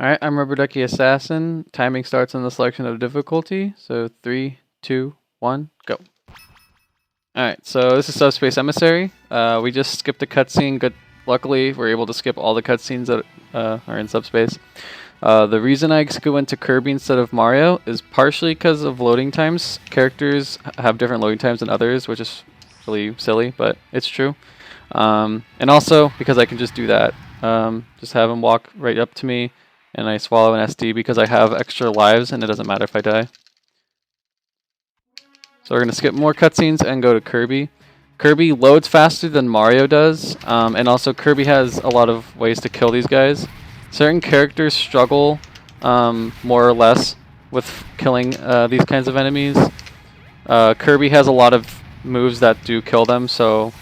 Alright, I'm RubberDuckyAssassin. Timing starts on the selection of difficulty. So 3, 2, 1, go. Alright, so this is Subspace Emissary. We just skipped a cutscene. Luckily, we're able to skip all the cutscenes that are in Subspace. The reason I went to Kirby instead of Mario is partially because of loading times. Characters have different loading times than others, which is really silly, but it's true. And also because I can just do that. Just have him walk right up to me, and I swallow an SD because I have extra lives, and it doesn't matter if I die. So we're going to skip more cutscenes and go to Kirby. Kirby loads faster than Mario does, and also Kirby has a lot of ways to kill these guys. Certain characters struggle more or less with killing these kinds of enemies. Kirby has a lot of moves that do kill them, so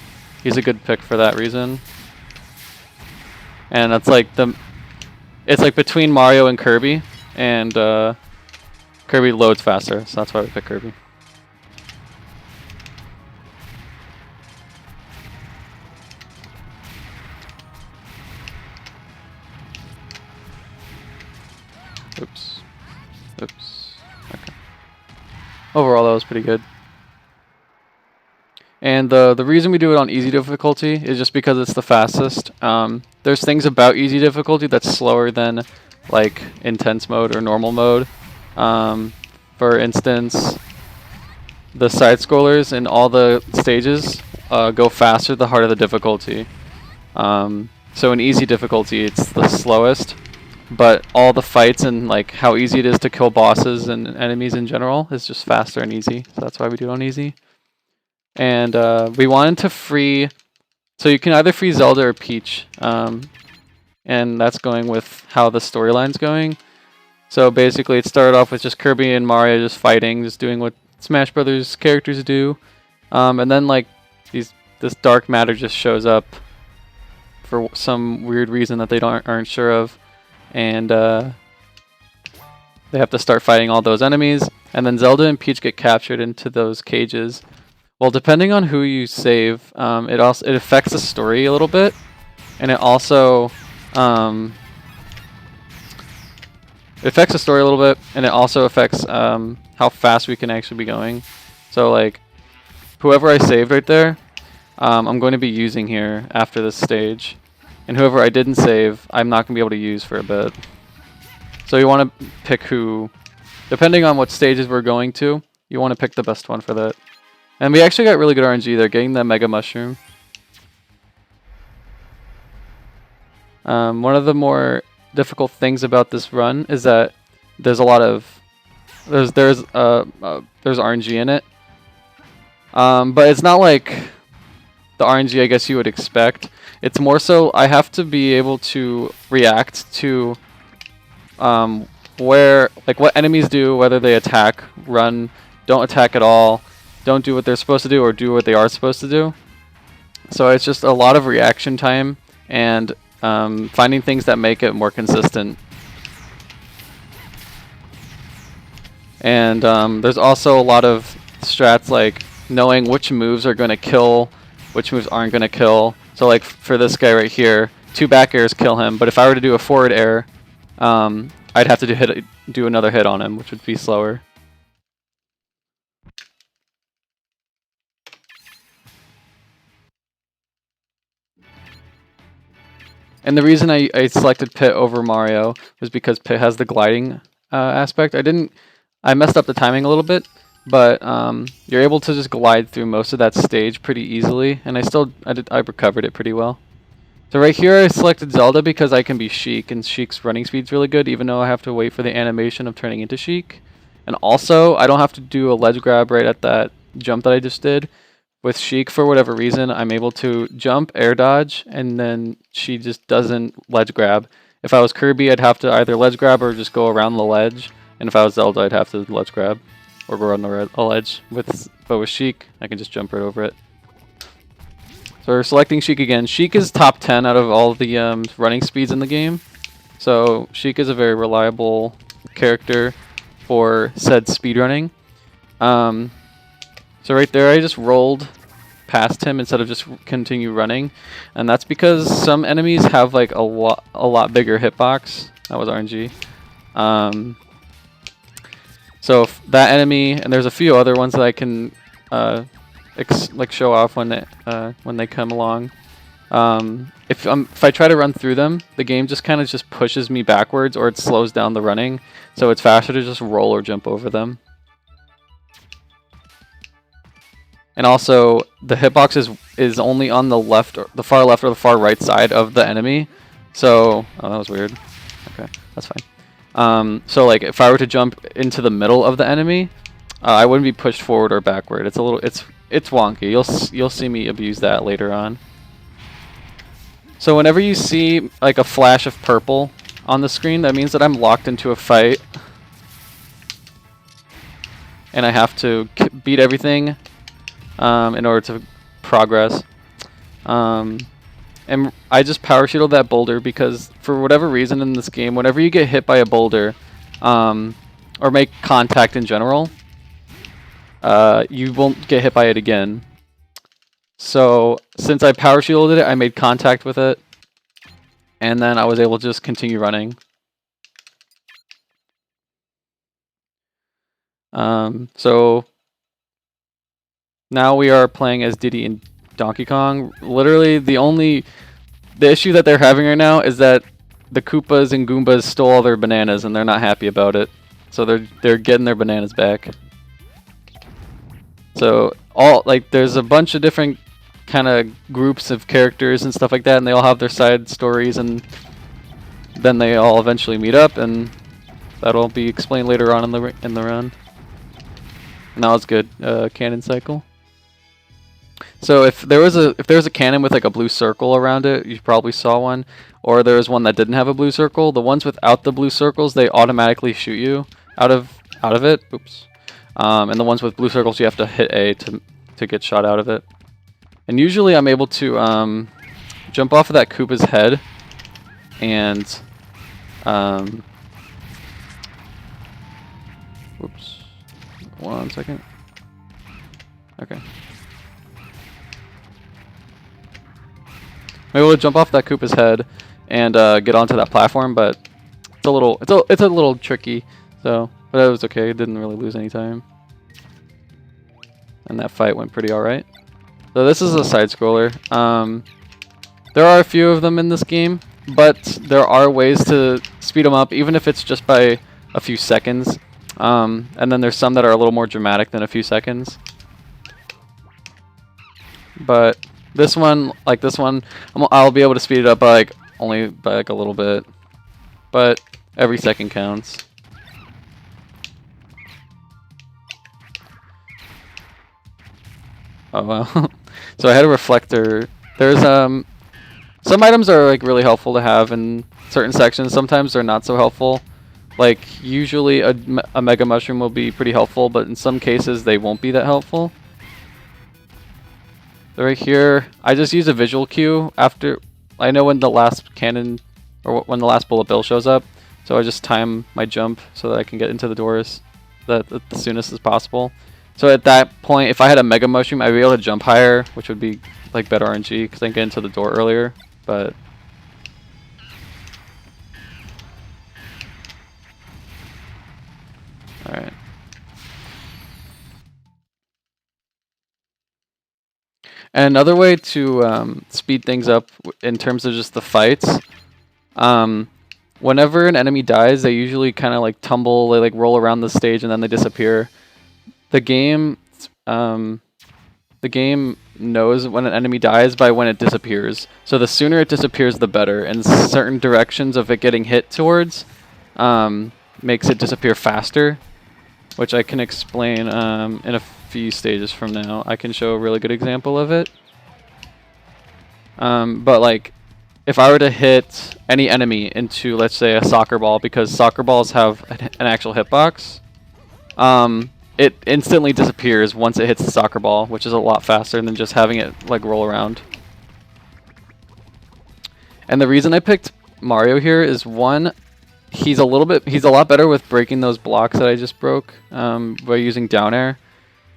he's a good pick for that reason. And it's like between Mario and Kirby, and Kirby loads faster, so that's why we pick Kirby. Oops. Oops. Okay. Overall, that was pretty good. And the reason we do it on easy difficulty is just because it's the fastest. There's things about easy difficulty that's slower than like intense mode or normal mode. For instance, the side scrollers in all the stages go faster the harder the difficulty. So in easy difficulty, it's the slowest. But all the fights and like how easy it is to kill bosses and enemies in general is just faster and easy. So that's why we do it on easy. And we wanted to free, so you can either free Zelda or Peach, and that's going with how the storyline's going. So basically it started off with just Kirby and Mario just fighting, just doing what Smash Brothers characters do. And then like this dark matter just shows up for some weird reason that they aren't sure of. And they have to start fighting all those enemies, and then Zelda and Peach get captured into those cages. Well, depending on who you save, it affects the story a little bit, and it also affects how fast we can actually be going. So like, whoever I saved right there, I'm going to be using here after this stage. And whoever I didn't save, I'm not going to be able to use for a bit. So you want to pick who, depending on what stages we're going to, you want to pick the best one for that. And we actually got really good RNG there, getting the Mega Mushroom. One of the more difficult things about this run is that there's a lot of, there's RNG in it. But it's not like the RNG I guess you would expect. It's more so I have to be able to react to what enemies do, whether they attack, run, don't attack at all, don't do what they're supposed to do, or do what they are supposed to do. So it's just a lot of reaction time and finding things that make it more consistent. And there's also a lot of strats like knowing which moves are going to kill, which moves aren't going to kill. So like for this guy right here, 2 back airs kill him, but if I were to do a forward air, I'd have to do another hit on him, which would be slower. And the reason I selected Pit over Mario was because Pit has the gliding aspect. I messed up the timing a little bit, but you're able to just glide through most of that stage pretty easily, and I recovered it pretty well. So right here I selected Zelda because I can be Sheik, and Sheik's running speed's really good, even though I have to wait for the animation of turning into Sheik. And also, I don't have to do a ledge grab right at that jump that I just did. With Sheik, for whatever reason, I'm able to jump, air dodge, and then she just doesn't ledge grab. If I was Kirby, I'd have to either ledge grab or just go around the ledge. And if I was Zelda, I'd have to ledge grab or go on the ledge. But with Sheik, I can just jump right over it. So we're selecting Sheik again. Sheik is top 10 out of all the running speeds in the game. So Sheik is a very reliable character for said speedrunning. So right there, I just rolled past him instead of just continue running, and that's because some enemies have like a lot bigger hitbox That was RNG. So that enemy, and there's a few other ones that I can like show off when they come along. If I try to run through them, the game just kind of just pushes me backwards, or it slows down the running, so it's faster to just roll or jump over them. And also, the hitbox is only on the left, or the far left or the far right side of the enemy. So, oh, that was weird. Okay, that's fine. So like, if I were to jump into the middle of the enemy, I wouldn't be pushed forward or backward. It's wonky. You'll see me abuse that later on. So whenever you see like a flash of purple on the screen, that means that I'm locked into a fight, and I have to beat everything in order to progress. And I just power shielded that boulder because for whatever reason in this game, whenever you get hit by a boulder, or make contact in general, you won't get hit by it again. So since I power shielded it, I made contact with it, and then I was able to just continue running. So now we are playing as Diddy and Donkey Kong. Literally, the issue that they're having right now is that the Koopas and Goombas stole all their bananas, and they're not happy about it. So they're getting their bananas back. So there's a bunch of different kind of groups of characters and stuff like that, and they all have their side stories, and then they all eventually meet up, and that'll be explained later on in the run. Now it's good. Cannon cycle. So if there was a cannon with like a blue circle around it, you probably saw one, or there was one that didn't have a blue circle. The ones without the blue circles, they automatically shoot you out of it. Oops. And the ones with blue circles, you have to hit A to get shot out of it. And usually I'm able to jump off of that Koopa's head and whoops. 1 second. Okay. I'm able to jump off that Koopa's head and get onto that platform, but it's a little tricky. So, but it was okay. It didn't really lose any time, and that fight went pretty alright. So this is a side scroller. There are a few of them in this game, but there are ways to speed them up, even if it's just by a few seconds. And then there's some that are a little more dramatic than a few seconds. But this one, I'll be able to speed it up by only by a little bit, but every second counts. Oh wow. So I had a reflector. There's some items are like really helpful to have in certain sections. Sometimes they're not so helpful. Like usually a mega mushroom will be pretty helpful, but in some cases they won't be that helpful. So right here, I just use a visual cue after I know when the last cannon or when the last bullet bill shows up. So I just time my jump so that I can get into the doors the soonest as possible. So at that point, if I had a mega mushroom, I'd be able to jump higher, which would be like better RNG because I can get into the door earlier. But all right. And another way to speed things up in terms of just the fights, whenever an enemy dies, they usually kind of like tumble, they like roll around the stage and then they disappear. The game knows when an enemy dies by when it disappears. So the sooner it disappears, the better. And certain directions of it getting hit towards makes it disappear faster, which I can explain in a few stages from now. I can show a really good example of it. But like, if I were to hit any enemy into, let's say, a soccer ball, because soccer balls have an actual hitbox, it instantly disappears once it hits the soccer ball, which is a lot faster than just having it like roll around. And the reason I picked Mario here is one, he's a lot better with breaking those blocks that I just broke by using down air.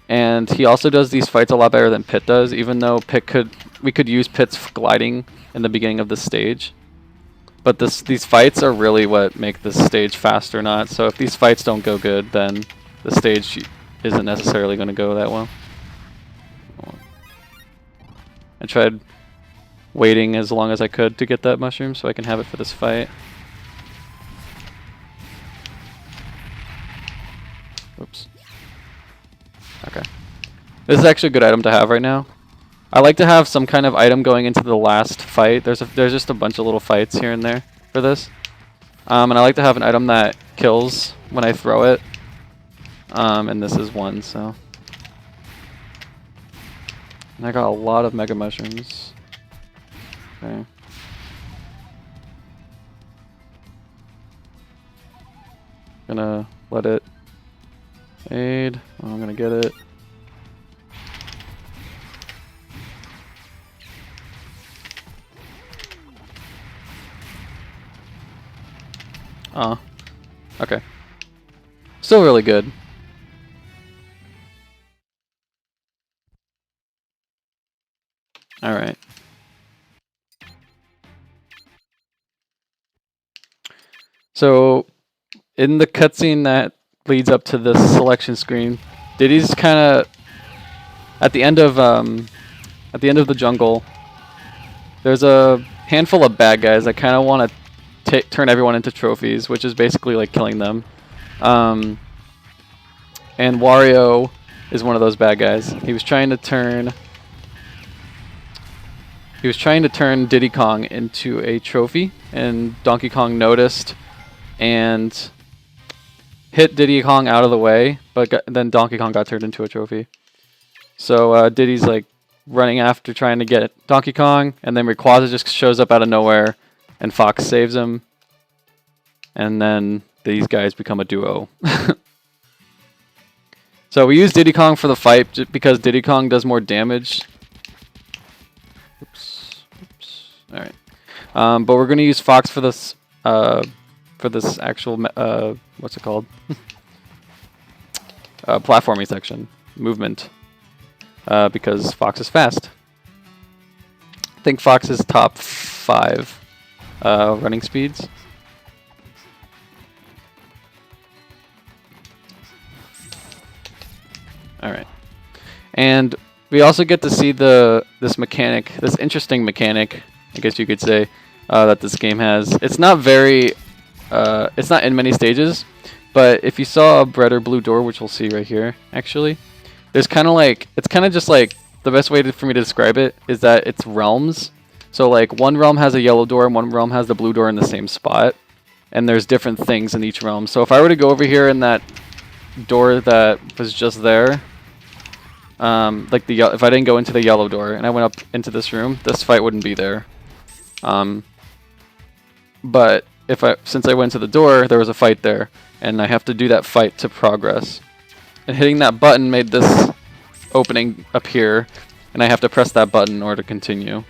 And he also does these fights a lot better than Pit does, even though we could use Pit's gliding in the beginning of the stage. But these fights are really what make this stage fast or not. So if these fights don't go good, then the stage isn't necessarily going to go that well. I tried waiting as long as I could to get that mushroom so I can have it for this fight. Oops. Okay. This is actually a good item to have right now. I like to have some kind of item going into the last fight. There's just a bunch of little fights here and there for this. And I like to have an item that kills when I throw it. And this is one, so. And I got a lot of mega mushrooms. Okay. Gonna let it aid. Oh, I'm gonna get it. Oh, okay. Still really good. All right. So, in the cutscene that leads up to this selection screen, Diddy's kind of at the end of the jungle. There's a handful of bad guys that kind of want to turn everyone into trophies, which is basically like killing them. And Wario is one of those bad guys. He was trying to turn Diddy Kong into a trophy, and Donkey Kong noticed and hit Diddy Kong out of the way, but then Donkey Kong got turned into a trophy. So Diddy's like running after trying to get Donkey Kong, and then Rayquaza just shows up out of nowhere, and Fox saves him. And then these guys become a duo. So we use Diddy Kong for the fight just because Diddy Kong does more damage. Oops. Alright. But we're going to use Fox for this actual, what's it called? Platforming section. Movement. Because Fox is fast. I think Fox is top 5 running speeds. Alright. And we also get to see this interesting mechanic, I guess you could say, that this game has. It's not it's not in many stages, but if you saw a red or blue door, which we'll see right here, actually, there's kind of like, it's kind of just like, the best way for me to describe it is that it's realms. So like one realm has a yellow door and one realm has the blue door in the same spot, and there's different things in each realm. So if I were to go over here in that door that was just there, like if I didn't go into the yellow door and I went up into this room, this fight wouldn't be there. But since I went to the door, there was a fight there, and I have to do that fight to progress. And hitting that button made this opening appear, and I have to press that button in order to continue.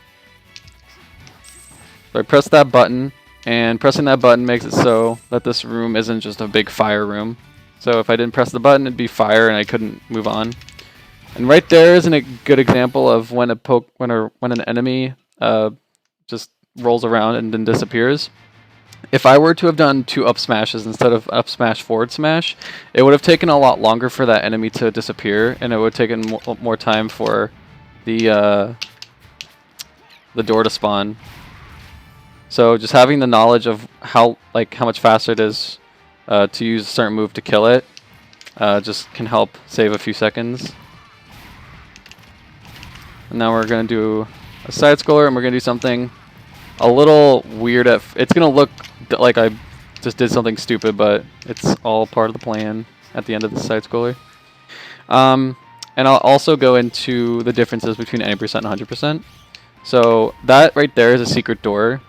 So I press that button, and pressing that button makes it so that this room isn't just a big fire room. So if I didn't press the button, it'd be fire, and I couldn't move on. And right there isn't a good example of when an enemy just rolls around and then disappears. If I were to have done 2 up smashes instead of up smash forward smash, it would have taken a lot longer for that enemy to disappear, and it would have taken more time for the door to spawn. So just having the knowledge of how much faster it is to use a certain move to kill it just can help save a few seconds. And now we're going to do a side scroller, and we're going to do something a little weird. It's going to look like I just did something stupid, but it's all part of the plan at the end of the side scroller. And I'll also go into the differences between 90% and 100%. So that right there is a secret door.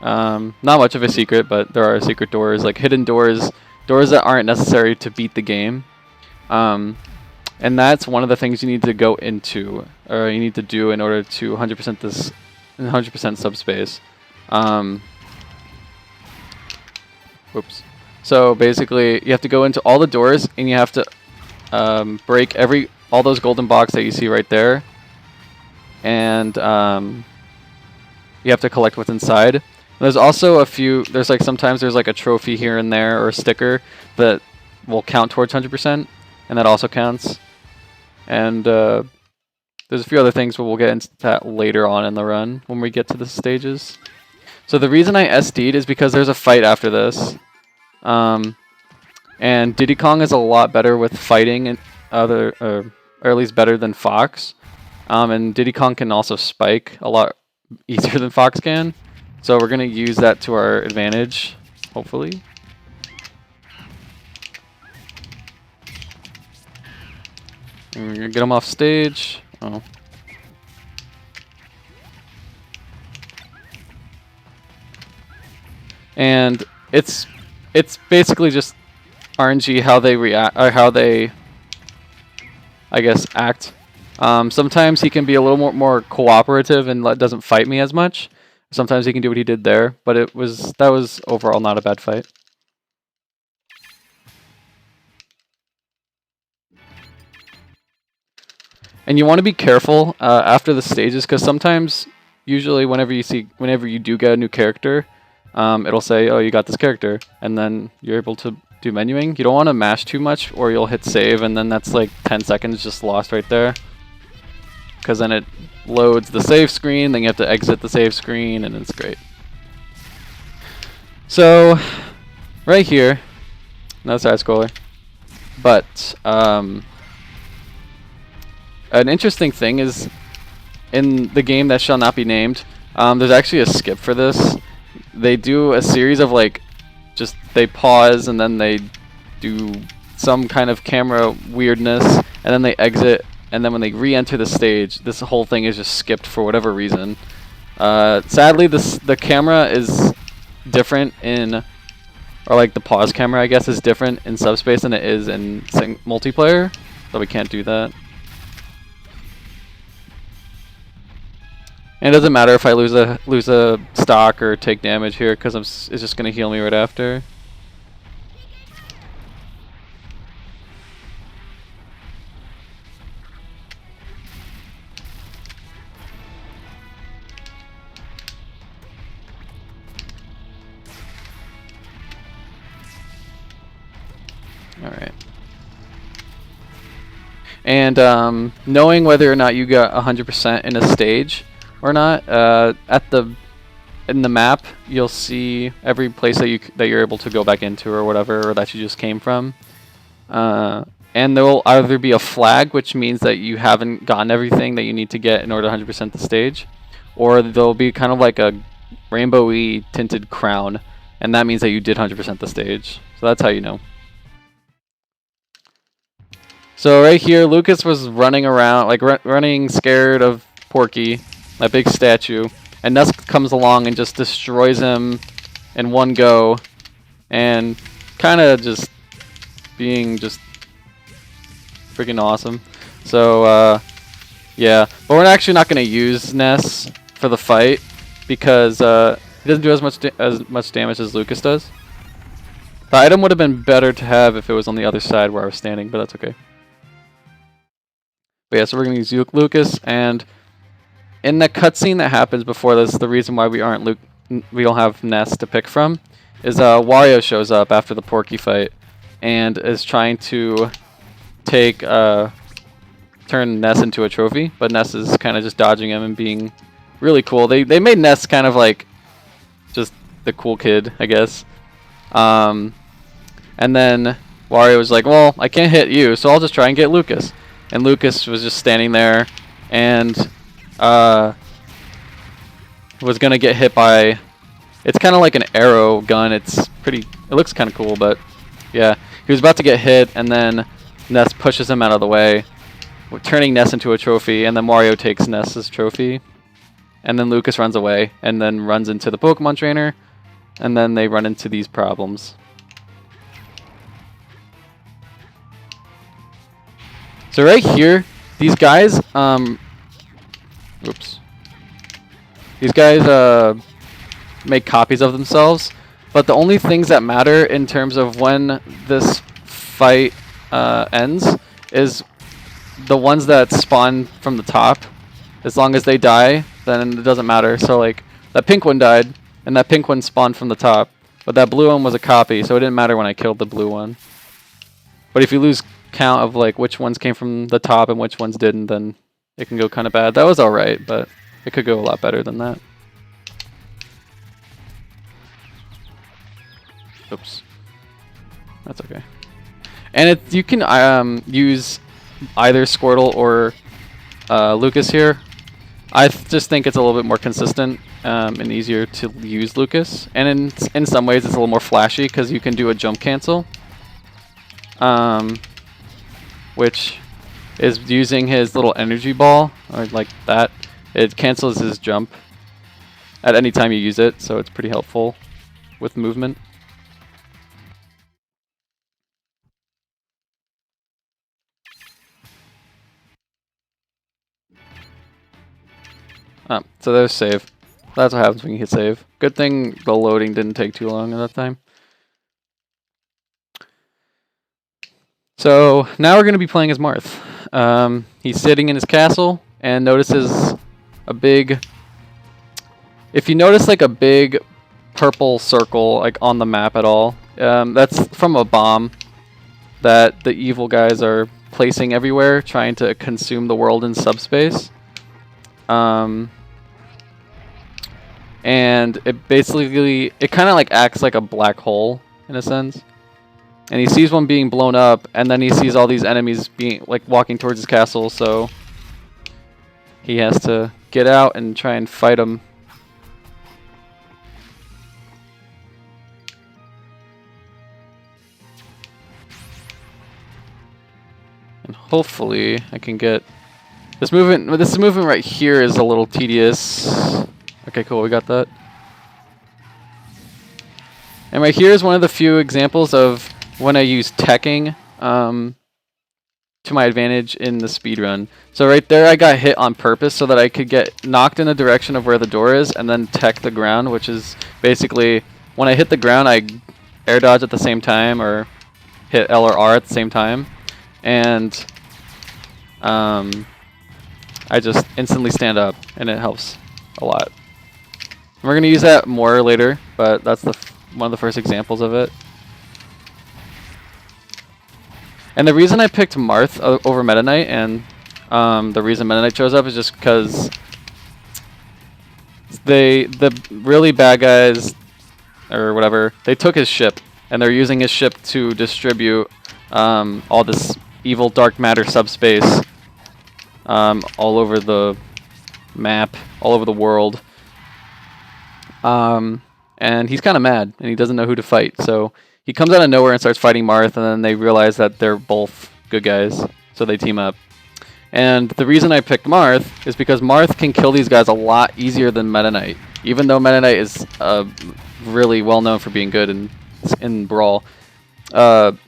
Not much of a secret, but there are secret doors, like hidden doors, doors that aren't necessary to beat the game. And that's one of the things you need to go into, or you need to do in order to 100% subspace. Oops. So basically, you have to go into all the doors, and you have to break all those golden blocks that you see right there, and you have to collect what's inside. There's also a few. There's like sometimes there's like a trophy here and there or a sticker that will count towards 100%, and that also counts. And there's a few other things, but we'll get into that later on in the run when we get to the stages. So the reason I SD'd is because there's a fight after this. And Diddy Kong is a lot better with fighting, and or at least better than Fox. And Diddy Kong can also spike a lot easier than Fox can. So we're going to use that to our advantage, hopefully. And we're going to get him off stage. Oh. And it's basically just RNG how they react, or how they, I guess, act. Sometimes he can be a little more cooperative and doesn't fight me as much. Sometimes he can do what he did there, but that was overall not a bad fight. And you want to be careful after the stages, because sometimes, usually, whenever you do get a new character, it'll say, "Oh, you got this character," and then you're able to do menuing. You don't want to mash too much, or you'll hit save, and then that's like 10 seconds just lost right there. Because then it loads the save screen, then you have to exit the save screen, and it's great. So, right here, no side scroller, but an interesting thing is in the game that shall not be named, there's actually a skip for this. They do a series of they pause and then they do some kind of camera weirdness, and then they exit. And then when they re-enter the stage, this whole thing is just skipped for whatever reason. Sadly, the camera is different or like the pause camera, I guess, is different in Subspace than it is in multiplayer, so we can't do that. And it doesn't matter if I lose a stock or take damage here, because it's just gonna heal me right after. Alright. And knowing whether or not you got 100% in a stage or not, in the map you'll see every place that you're able to go back into or whatever, or that you just came from. And there will either be a flag, which means that you haven't gotten everything that you need to get in order to 100% the stage, or there'll be kind of like a rainbowy tinted crown, and that means that you did 100% the stage. So that's how you know. So right here, Lucas was running around, like running scared of Porky, that big statue, and Ness comes along and just destroys him in one go, and kind of just being just freaking awesome. So yeah, but we're actually not going to use Ness for the fight because he doesn't do as much damage as Lucas does. The item would have been better to have if it was on the other side where I was standing, but that's okay. But yeah, so we're going to use Lucas, and in the cutscene that happens before this, the reason why we don't have Ness to pick from is Wario shows up after the Porky fight and is trying to turn Ness into a trophy, but Ness is kind of just dodging him and being really cool. They made Ness kind of like just the cool kid, I guess. And then Wario was like, well, I can't hit you, so I'll just try and get Lucas. And Lucas was just standing there and was gonna get hit by, it's kind of like an arrow gun. It looks kind of cool, but yeah, he was about to get hit, and then Ness pushes him out of the way, turning Ness into a trophy, and then Wario takes Ness's trophy, and then Lucas runs away and then runs into the Pokemon trainer, and then they run into these problems. So right here, these guys, these guys make copies of themselves, but the only things that matter in terms of when this fight ends is the ones that spawn from the top. As long as they die, then it doesn't matter. So like, that pink one died, and that pink one spawned from the top. But that blue one was a copy, so it didn't matter when I killed the blue one. But if you lose count of like which ones came from the top and which ones didn't, then it can go kind of bad. That was alright, but it could go a lot better than that. Oops. That's okay. And you can use either Squirtle or Lucas here. I just think it's a little bit more consistent and easier to use Lucas. And in some ways it's a little more flashy because you can do a jump cancel. Which is using his little energy ball, or like that. It cancels his jump at any time you use it, so it's pretty helpful with movement. So there's save. That's what happens when you hit save. Good thing the loading didn't take too long at that time. So now we're going to be playing as Marth. He's sitting in his castle and notices a big... If you notice like a big purple circle like on the map at all, that's from a bomb that the evil guys are placing everywhere, trying to consume the world in subspace. And it basically, it kind of like acts like a black hole in a sense. And he sees one being blown up, and then he sees all these enemies being like walking towards his castle, so he has to get out and try and fight them. And hopefully I can get this movement. This movement right here is a little tedious. Okay, cool, we got that. And right here is one of the few examples of when I use teching to my advantage in the speedrun. So right there I got hit on purpose so that I could get knocked in the direction of where the door is and then tech the ground, which is basically when I hit the ground I air dodge at the same time or hit L or R at the same time. And I just instantly stand up and it helps a lot. We're going to use that more later, but that's one of the first examples of it. And the reason I picked Marth over Meta Knight, and the reason Meta Knight shows up is just because the really bad guys, or whatever, they took his ship, and they're using his ship to distribute all this evil dark matter subspace all over the map, all over the world. And he's kind of mad, and he doesn't know who to fight, so he comes out of nowhere and starts fighting Marth, and then they realize that they're both good guys, so they team up. And the reason I picked Marth is because Marth can kill these guys a lot easier than Meta Knight, even though Meta Knight is really well known for being good in Brawl.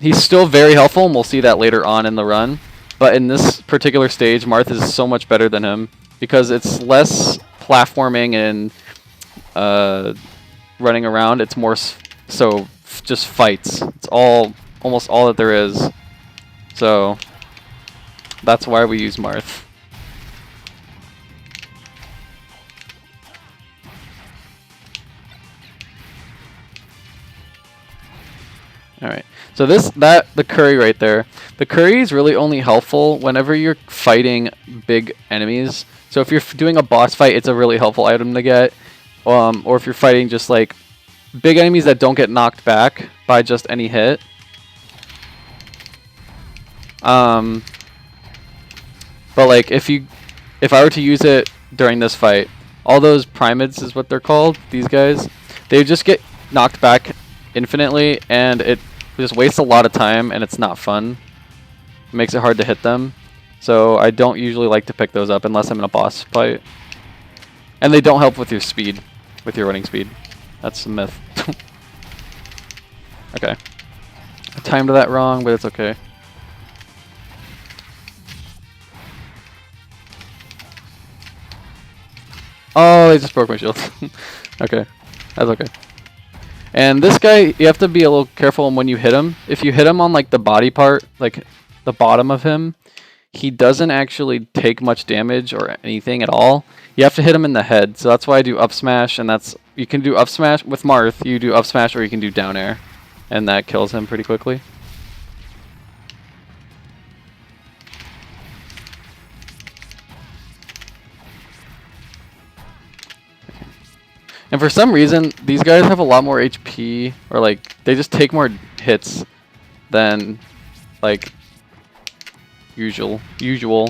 He's still very helpful, and we'll see that later on in the run, but in this particular stage, Marth is so much better than him, because it's less platforming and running around. It's more so just fights. It's almost all that there is. So that's why we use Marth. All right. So the curry right there. The curry is really only helpful whenever you're fighting big enemies. So if you're doing a boss fight, it's a really helpful item to get. Or if you're fighting just like big enemies that don't get knocked back by just any hit. But like if I were to use it during this fight, all those primids is what they're called, these guys, they just get knocked back infinitely, and it just wastes a lot of time, and it's not fun. It makes it hard to hit them. So I don't usually like to pick those up unless I'm in a boss fight. And they don't help with your speed, with your running speed. That's a myth. Okay. I timed that wrong, but it's okay. Oh, I just broke my shield. Okay. That's okay. And this guy, you have to be a little careful when you hit him. If you hit him on like the body part, like the bottom of him, he doesn't actually take much damage or anything at all. you have to hit him in the head. So that's why I do up smash, and you can do up smash with Marth. You do up smash, or you can do down air, and that kills him pretty quickly. And for some reason, these guys have a lot more HP, or like they just take more hits than like usual.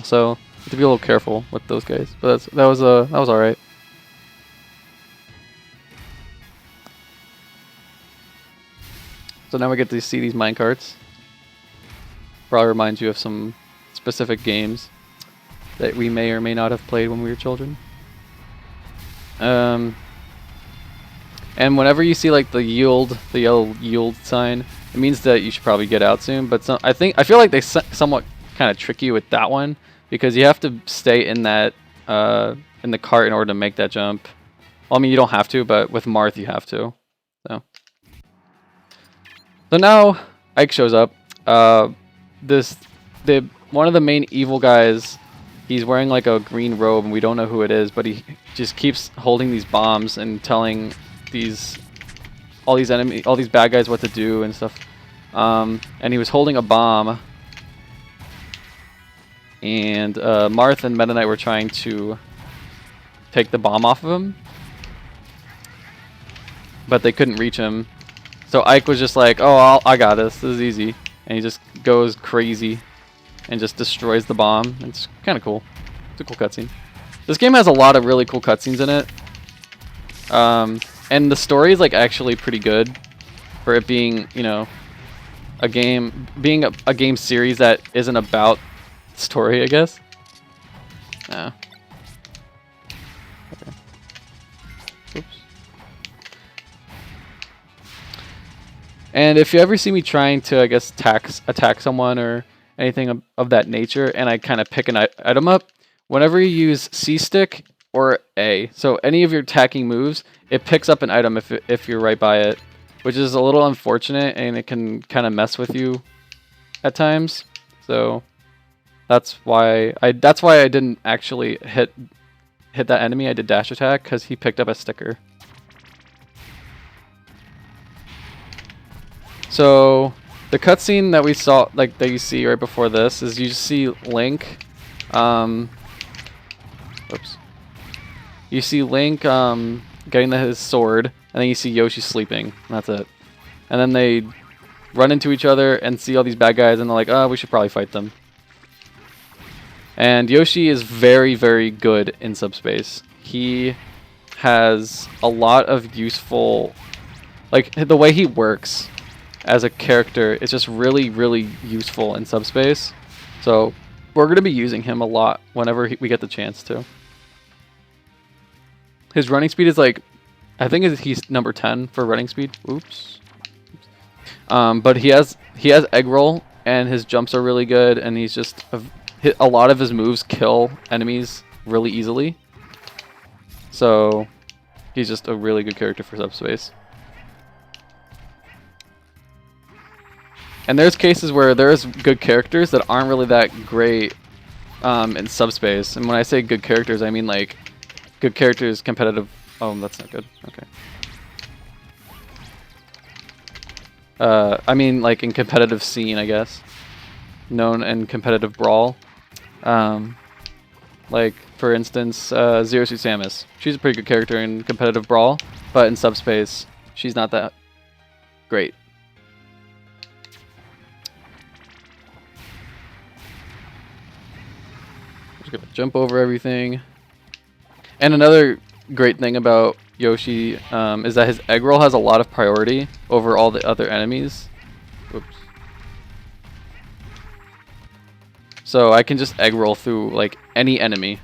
So you have to be a little careful with those guys. But that was all right. So now we get to see these minecarts. Probably reminds you of some specific games that we may or may not have played when we were children. And whenever you see like the yellow yield sign, it means that you should probably get out soon. But I feel like they somewhat kind of trick you with that one, because you have to stay in that in the cart in order to make that jump. Well, I mean, you don't have to, but with Marth you have to. So now Ike shows up. One of the main evil guys. He's wearing like a green robe, and we don't know who it is, but he just keeps holding these bombs and telling all these bad guys what to do and stuff. And he was holding a bomb, and Marth and Meta Knight were trying to take the bomb off of him, but they couldn't reach him. So Ike was just like, "Oh, I got this. This is easy," and he just goes crazy and just destroys the bomb. It's kind of cool. It's a cool cutscene. This game has a lot of really cool cutscenes in it. And the story is like actually pretty good for it being, you know, a game series that isn't about story, I guess. Okay. Oops. And if you ever see me trying to, I guess, attack someone or anything of that nature, and I kind of pick an item up, whenever you use C stick or A, so any of your attacking moves, it picks up an item if you're right by it, which is a little unfortunate, and it can kind of mess with you at times. So that's why I didn't actually hit that enemy. I did dash attack because he picked up a sticker. So the cutscene that we saw, like that you see right before this, is you see Link. Oops. You see Link getting his sword, and then you see Yoshi sleeping. And that's it. And then they run into each other and see all these bad guys, and they're like, "Oh, we should probably fight them." And Yoshi is very, very good in Subspace. He has a lot of useful, like the way he works as a character is just really, really useful in Subspace. So we're going to be using him a lot whenever we get the chance to. His running speed is like, I think he's number 10 for running speed. Oops. But he has egg roll, and his jumps are really good, and he's just a lot of his moves kill enemies really easily. So he's just a really good character for Subspace. And there's cases where there's good characters that aren't really that great in Subspace. And when I say good characters, I mean like good characters, competitive. Oh, that's not good. Okay. I mean like in competitive scene, I guess. Known in competitive brawl. Like for instance, Zero Suit Samus. She's a pretty good character in competitive brawl, but in Subspace, she's not that great. Just gonna jump over everything. And another great thing about Yoshi is that his egg roll has a lot of priority over all the other enemies. Oops. So I can just egg roll through like any enemy.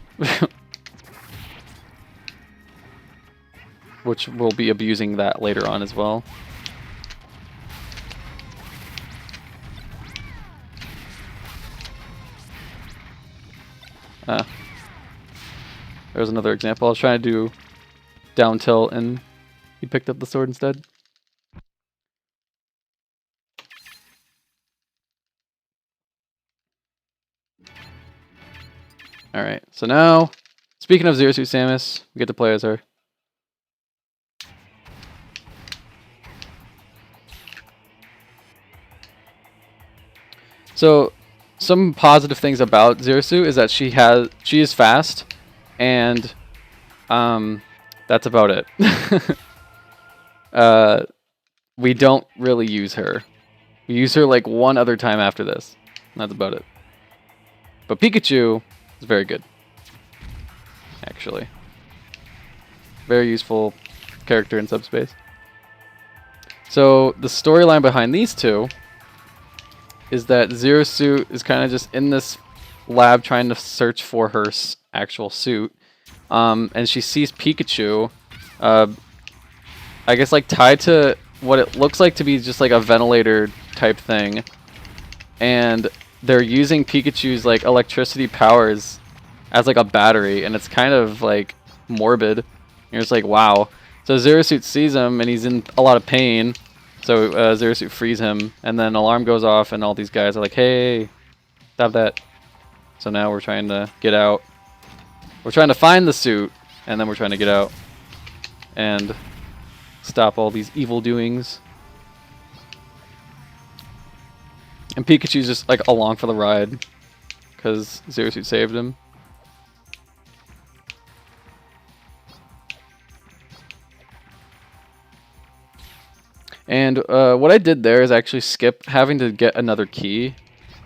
Which we'll be abusing that later on as well. There's another example. I was trying to do down tilt and he picked up the sword instead. Alright, so now Speaking of Zero Suit Samus, we get to play as her. So, some positive things about Zero Suit is that she is fast, and that's about it. We don't really use her. We use her like one other time after this. That's about it. But Pikachu is very good, actually. Very useful character in Subspace. So the storyline behind these two is that Zero Suit is kind of just in this lab trying to search for her actual suit. And she sees Pikachu, I guess like tied to what it looks like to be just like a ventilator type thing. And they're using Pikachu's like electricity powers as like a battery, and it's kind of like morbid. You're just like, wow. So Zero Suit sees him, and he's in a lot of pain. So Zero Suit frees him, and then alarm goes off, and all these guys are like, hey, stop that. So now we're trying to get out. We're trying to find the suit, and then we're trying to get out and stop all these evil doings. And Pikachu's just like along for the ride because Zero Suit saved him. And what I did there is actually skip having to get another key.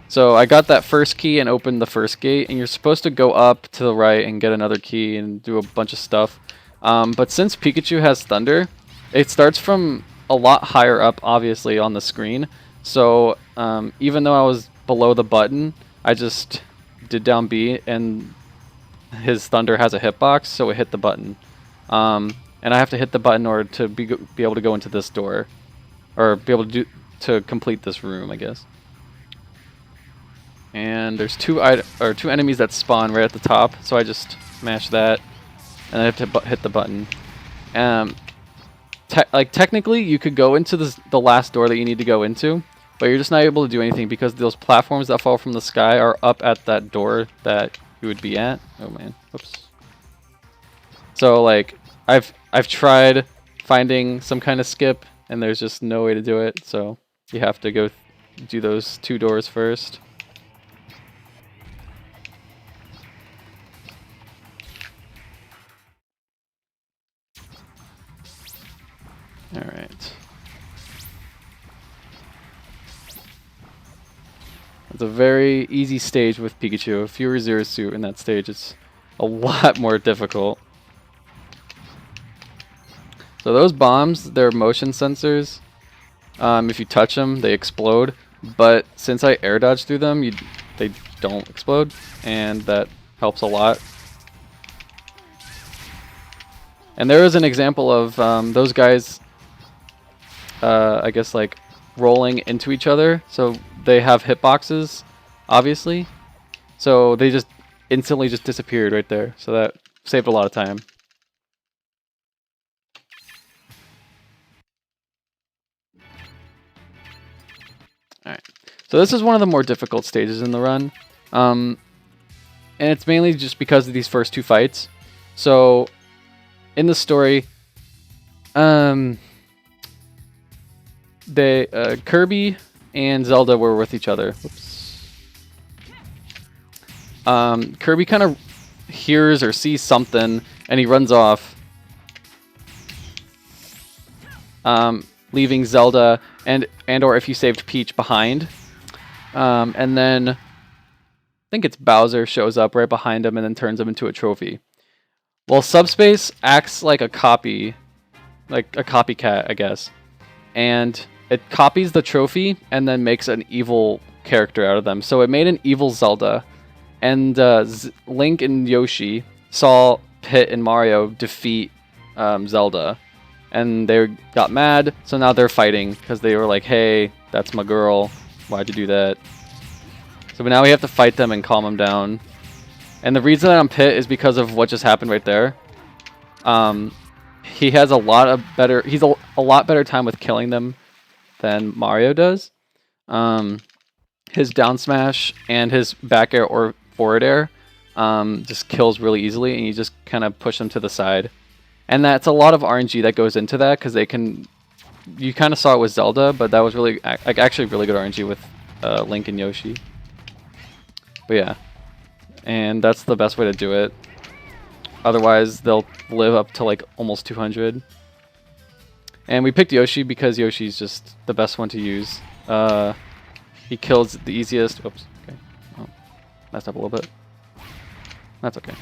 So I got that first key and opened the first gate, and you're supposed to go up to the right and get another key and do a bunch of stuff. But since Pikachu has Thunder, it starts from a lot higher up, obviously, on the screen. So even though I was below the button, I just did down B, and his Thunder has a hitbox, so it hit the button. And I have to hit the button in order to be able to go into this door, or be able to complete this room, I guess. And there's two enemies that spawn right at the top, so I just mash that, and I have to hit the button. Technically, you could go into the last door that you need to go into, but you're just not able to do anything because those platforms that fall from the sky are up at that door that you would be at. Oh man, whoops. So like, I've tried finding some kind of skip, and there's just no way to do it. So you have to go do those two doors first. All right. It's a very easy stage with Pikachu. If you were Zero Suit in that stage, it's a lot more difficult. So those bombs, they're motion sensors. If you touch them, they explode. But since I air dodge through them, they don't explode, and that helps a lot. And there is an example of those guys, I guess, like rolling into each other. So they have hitboxes, obviously. So they just instantly just disappeared right there. So that saved a lot of time. Alright, so this is one of the more difficult stages in the run. And it's mainly just because of these first two fights. So, in the story, Kirby and Zelda were with each other. Whoops. Kirby kind of hears or sees something, and he runs off, leaving Zelda and or if you saved Peach behind. And then I think it's Bowser shows up right behind him and then turns him into a trophy. Well, Subspace acts like a copy, like a copycat, I guess. And it copies the trophy and then makes an evil character out of them. So it made an evil Zelda. And Link and Yoshi saw Pit and Mario defeat Zelda. And they got mad, so now they're fighting because they were like, hey, that's my girl. Why'd you do that? So now we have to fight them and calm them down. And the reason that I'm Pit is because of what just happened right there. He has a lot better time with killing them than Mario does. His down smash and his back air or forward air just kills really easily, and you just kind of push them to the side. And that's a lot of RNG that goes into that, because they can... You kind of saw it with Zelda, but that was really actually really good RNG with Link and Yoshi. But yeah, and that's the best way to do it. Otherwise, they'll live up to like almost 200. And we picked Yoshi because Yoshi's just the best one to use. He kills the easiest. Oops. Okay. Oh, messed up a little bit. That's okay.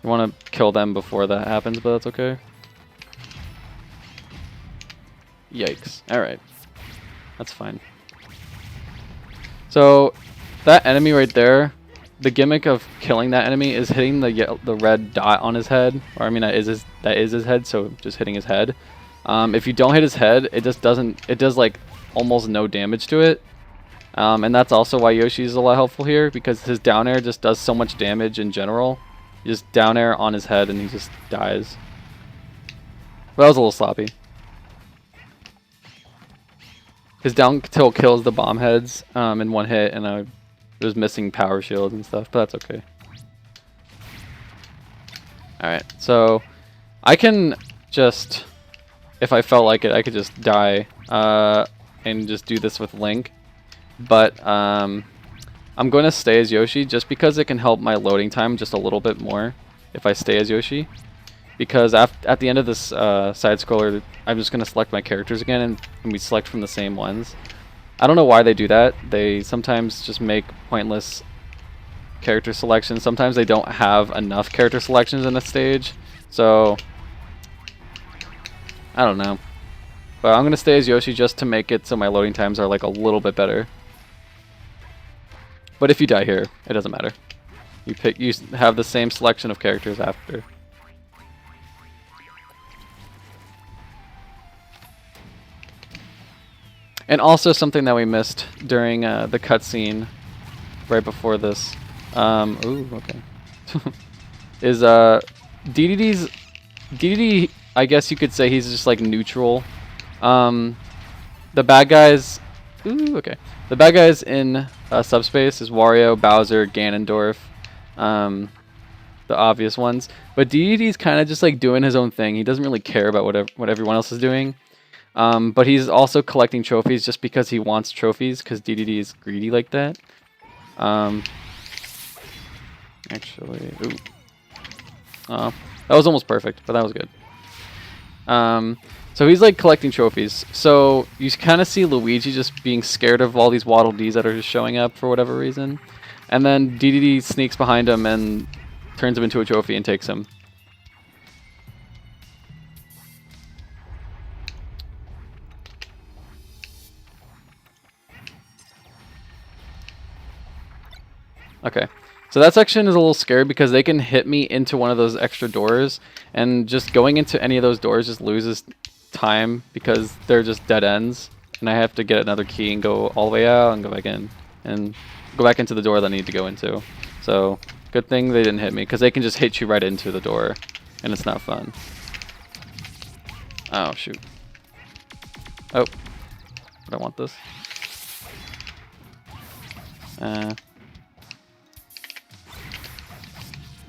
You want to kill them before that happens, but that's okay. Yikes. Alright. That's fine. So, that enemy right there, the gimmick of killing that enemy is hitting the red dot on his head. Or I mean, that is his head, so just hitting his head. If you don't hit his head, it just doesn't... It does like almost no damage to it. And that's also why Yoshi is a lot helpful here, because his down air just does so much damage in general. You just down air on his head and he just dies. But that was a little sloppy. His down tilt kills the bomb heads in one hit, and I was missing power shields and stuff, but that's okay. Alright, so I can just, if I felt like it, I could just die and just do this with Link. But I'm going to stay as Yoshi just because it can help my loading time just a little bit more if I stay as Yoshi. Because at the end of this side-scroller, I'm just going to select my characters again, and we select from the same ones. I don't know why they do that. They sometimes just make pointless character selections. Sometimes they don't have enough character selections in a stage. So, I don't know. But I'm going to stay as Yoshi just to make it so my loading times are like a little bit better. But if you die here, it doesn't matter. You have the same selection of characters after. And also something that we missed during the cutscene right before this. Ooh, okay. Is DDD, I guess you could say he's just like neutral. The bad guys... Ooh, okay. The bad guys in Subspace is Wario, Bowser, Ganondorf, the obvious ones. But DDD's kind of just like doing his own thing. He doesn't really care about what everyone else is doing. But he's also collecting trophies just because he wants trophies, because DDD is greedy like that. Actually, ooh. That was almost perfect, but that was good. So he's like collecting trophies. So you kind of see Luigi just being scared of all these Waddle Dees that are just showing up for whatever reason. And then DDD sneaks behind him and turns him into a trophy and takes him. Okay. So that section is a little scary because they can hit me into one of those extra doors, and just going into any of those doors just loses time because they're just dead ends, and I have to get another key and go all the way out and go back in and go back into the door that I need to go into. So good thing they didn't hit me, because they can just hit you right into the door and it's not fun. Oh shoot. Oh, I don't want this.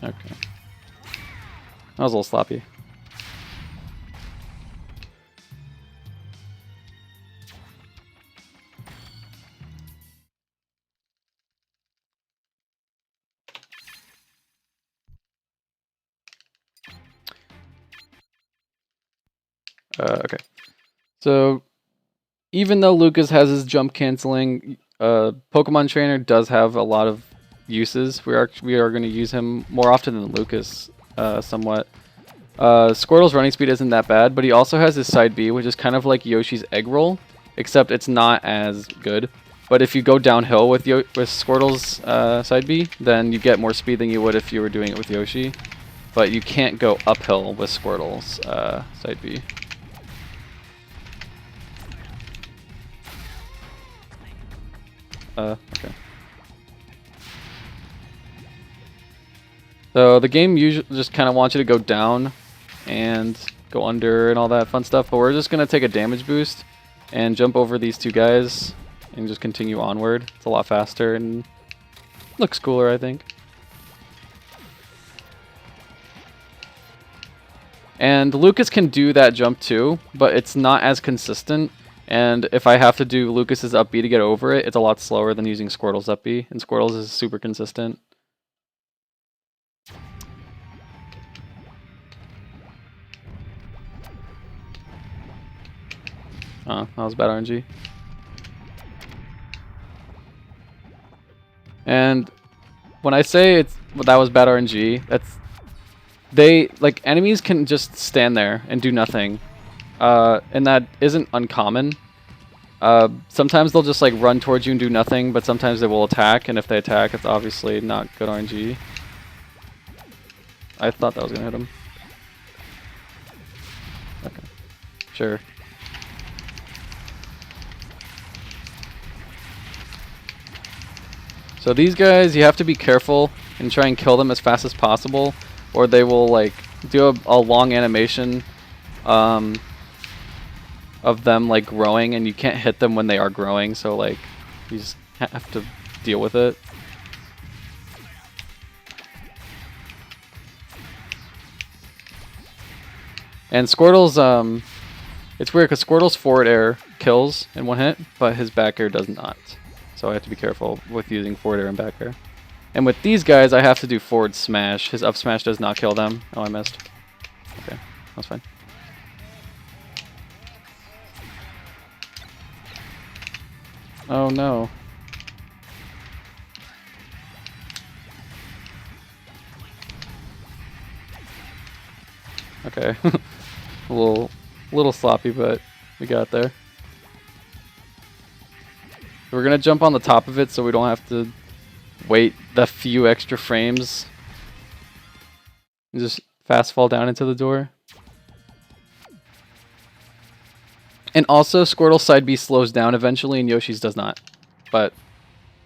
Okay. That was a little sloppy. Okay. So, even though Lucas has his jump canceling, Pokemon Trainer does have a lot of uses. We are going to use him more often than Lucas, somewhat. Squirtle's running speed isn't that bad, but he also has his side B, which is kind of like Yoshi's egg roll, except it's not as good. But if you go downhill with Squirtle's side B, then you get more speed than you would if you were doing it with Yoshi. But you can't go uphill with Squirtle's side B. Okay. So the game usually just kind of wants you to go down and go under and all that fun stuff, but we're just going to take a damage boost and jump over these two guys and just continue onward. It's a lot faster and looks cooler, I think. And Lucas can do that jump too, but it's not as consistent. And if I have to do Lucas's up B to get over it, it's a lot slower than using Squirtle's up B. And Squirtle's is super consistent. Oh, that was bad RNG. And when I say that was bad RNG, enemies can just stand there and do nothing. And that isn't uncommon. Sometimes they'll just like run towards you and do nothing, but sometimes they will attack, and if they attack, it's obviously not good RNG. I thought that was gonna hit him. Okay. Sure. So these guys, you have to be careful and try and kill them as fast as possible, or they will like do a long animation of them like growing, and you can't hit them when they are growing, so like you just have to deal with it. And Squirtle's it's weird because Squirtle's forward air kills in one hit, but his back air does not. So I have to be careful with using forward air and back air. And with these guys, I have to do forward smash. His up smash does not kill them. Oh, I missed. Okay, that's fine. Oh no. Okay. a little sloppy, but we got there. We're gonna jump on the top of it so we don't have to wait the few extra frames. And just fast fall down into the door. And also, Squirtle's side B slows down eventually, and Yoshi's does not. But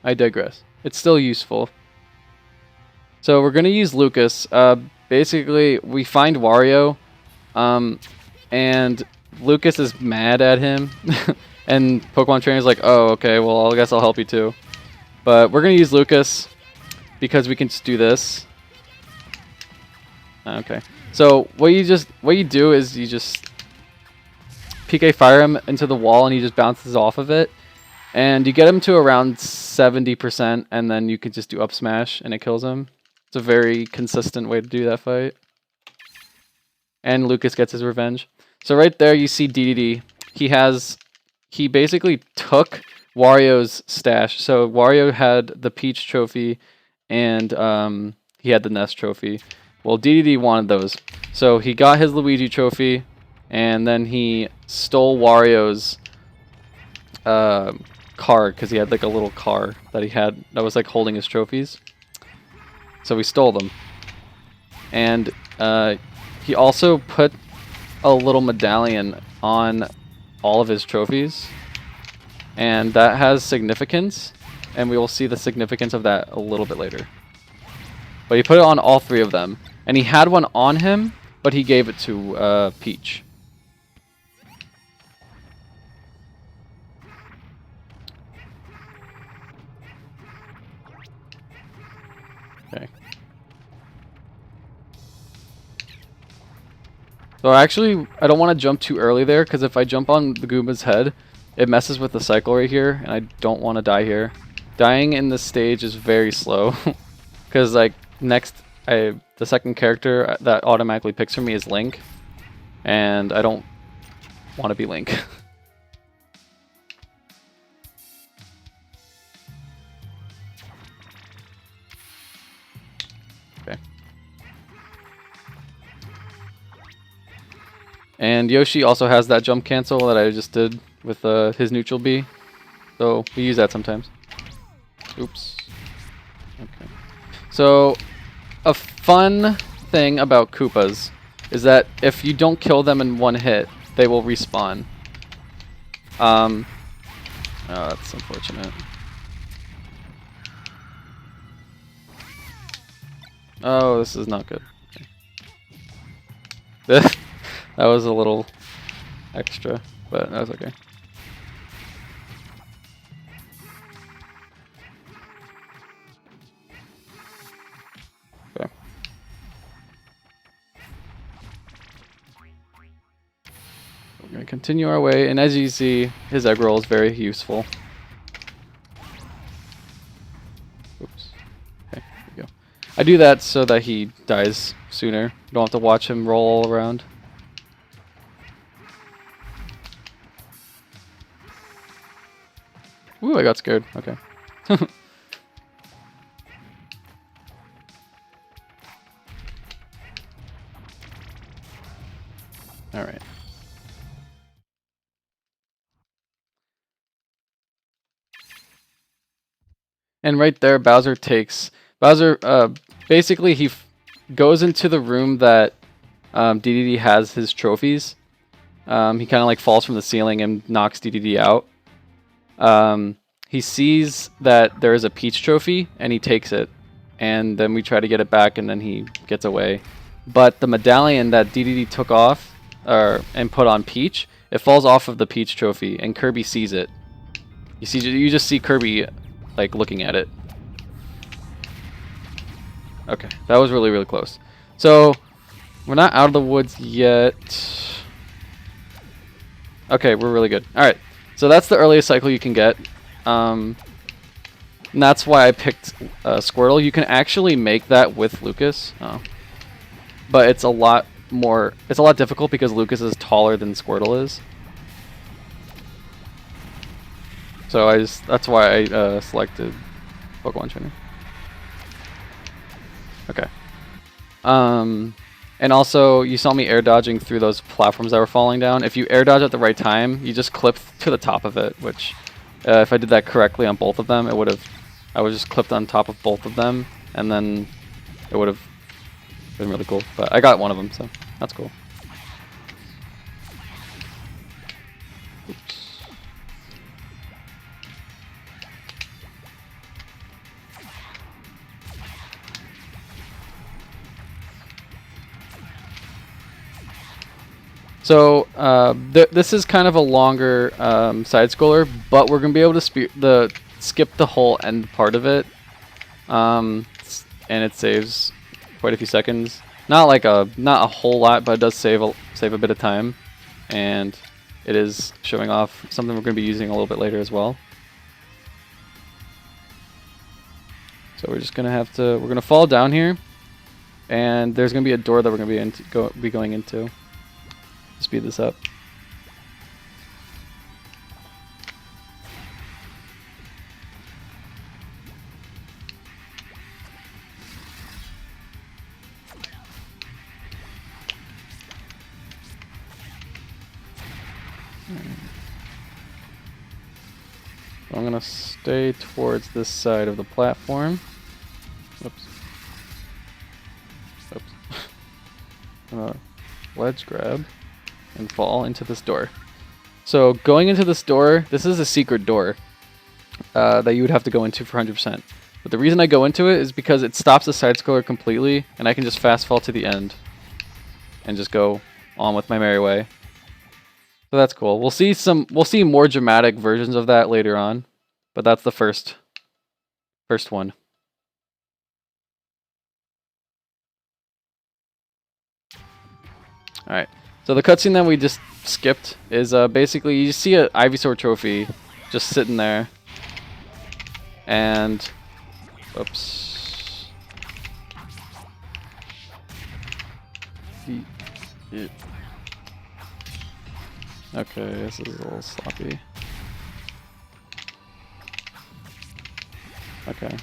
I digress. It's still useful. So we're gonna use Lucas. Basically, we find Wario, and Lucas is mad at him. And Pokemon Trainer's like, oh, okay, well, I guess I'll help you too. But we're going to use Lucas because we can just do this. Okay. So what you do is you just PK fire him into the wall and he just bounces off of it. And you get him to around 70% and then you can just do up smash and it kills him. It's a very consistent way to do that fight. And Lucas gets his revenge. So right there you see DDD. He basically took Wario's stash. So Wario had the Peach trophy and he had the Nest trophy. Well, DDD wanted those. So he got his Luigi trophy and then he stole Wario's car because he had like a little car that he had that was like holding his trophies. So we stole them. And he also put a little medallion on all of his trophies, and that has significance, and we will see the significance of that a little bit later. But he put it on all three of them, and he had one on him, but he gave it to Peach. Okay. So actually, I don't want to jump too early there, because if I jump on the Goomba's head, it messes with the cycle right here, and I don't want to die here. Dying in this stage is very slow, because like next, the second character that automatically picks for me is Link, and I don't want to be Link. Okay. And Yoshi also has that jump cancel that I just did with his neutral B. So we use that sometimes. Oops. Okay. So a fun thing about Koopas is that if you don't kill them in one hit, they will respawn. Oh, that's unfortunate. Oh, this is not good. Okay. That was a little extra, but that was okay. We're gonna continue our way, and as you see, his egg roll is very useful. Oops. Okay, there we go. I do that so that he dies sooner. You don't have to watch him roll all around. Ooh, I got scared. Okay. Alright. And right there, Bowser basically he goes into the room that DDD has his trophies. He kind of like falls from the ceiling and knocks DDD out. He sees that there is a Peach trophy and he takes it. And then we try to get it back and then he gets away. But the medallion that DDD took off and put on Peach, it falls off of the Peach trophy and Kirby sees it. You just see Kirby like looking at it. Okay, that was really, really close. So we're not out of the woods yet. Okay, we're really good. Alright, so that's the earliest cycle you can get. And that's why I picked Squirtle. You can actually make that with Lucas. But it's a lot difficult because Lucas is taller than Squirtle is. So that's why I selected Pokemon Trainer. Okay. And also, you saw me air dodging through those platforms that were falling down. If you air dodge at the right time, you just clip to the top of it, which, if I did that correctly on both of them, I would just clipped on top of both of them, and then it would have been really cool. But I got one of them, so that's cool. Oops. So this is kind of a longer side-scroller, but we're going to be able to skip the whole end part of it, and it saves quite a few seconds. Not a whole lot, but it does save a bit of time, and it is showing off something we're going to be using a little bit later as well. So we're just going to we're going to fall down here, and there's going to be a door that we're going to be going into. Speed this up. So I'm going to stay towards this side of the platform. Oops. Oops. Ledge grab and fall into this door. So going into this door, this is a secret door that you would have to go into for 100%. But the reason I go into it is because it stops the side scroller completely, and I can just fast fall to the end and just go on with my merry way. So that's cool. We'll see more dramatic versions of that later on, but that's the first one. All right. So the cutscene that we just skipped is basically you see an Ivysaur trophy just sitting there, and oops. Okay, this is a little sloppy. Okay.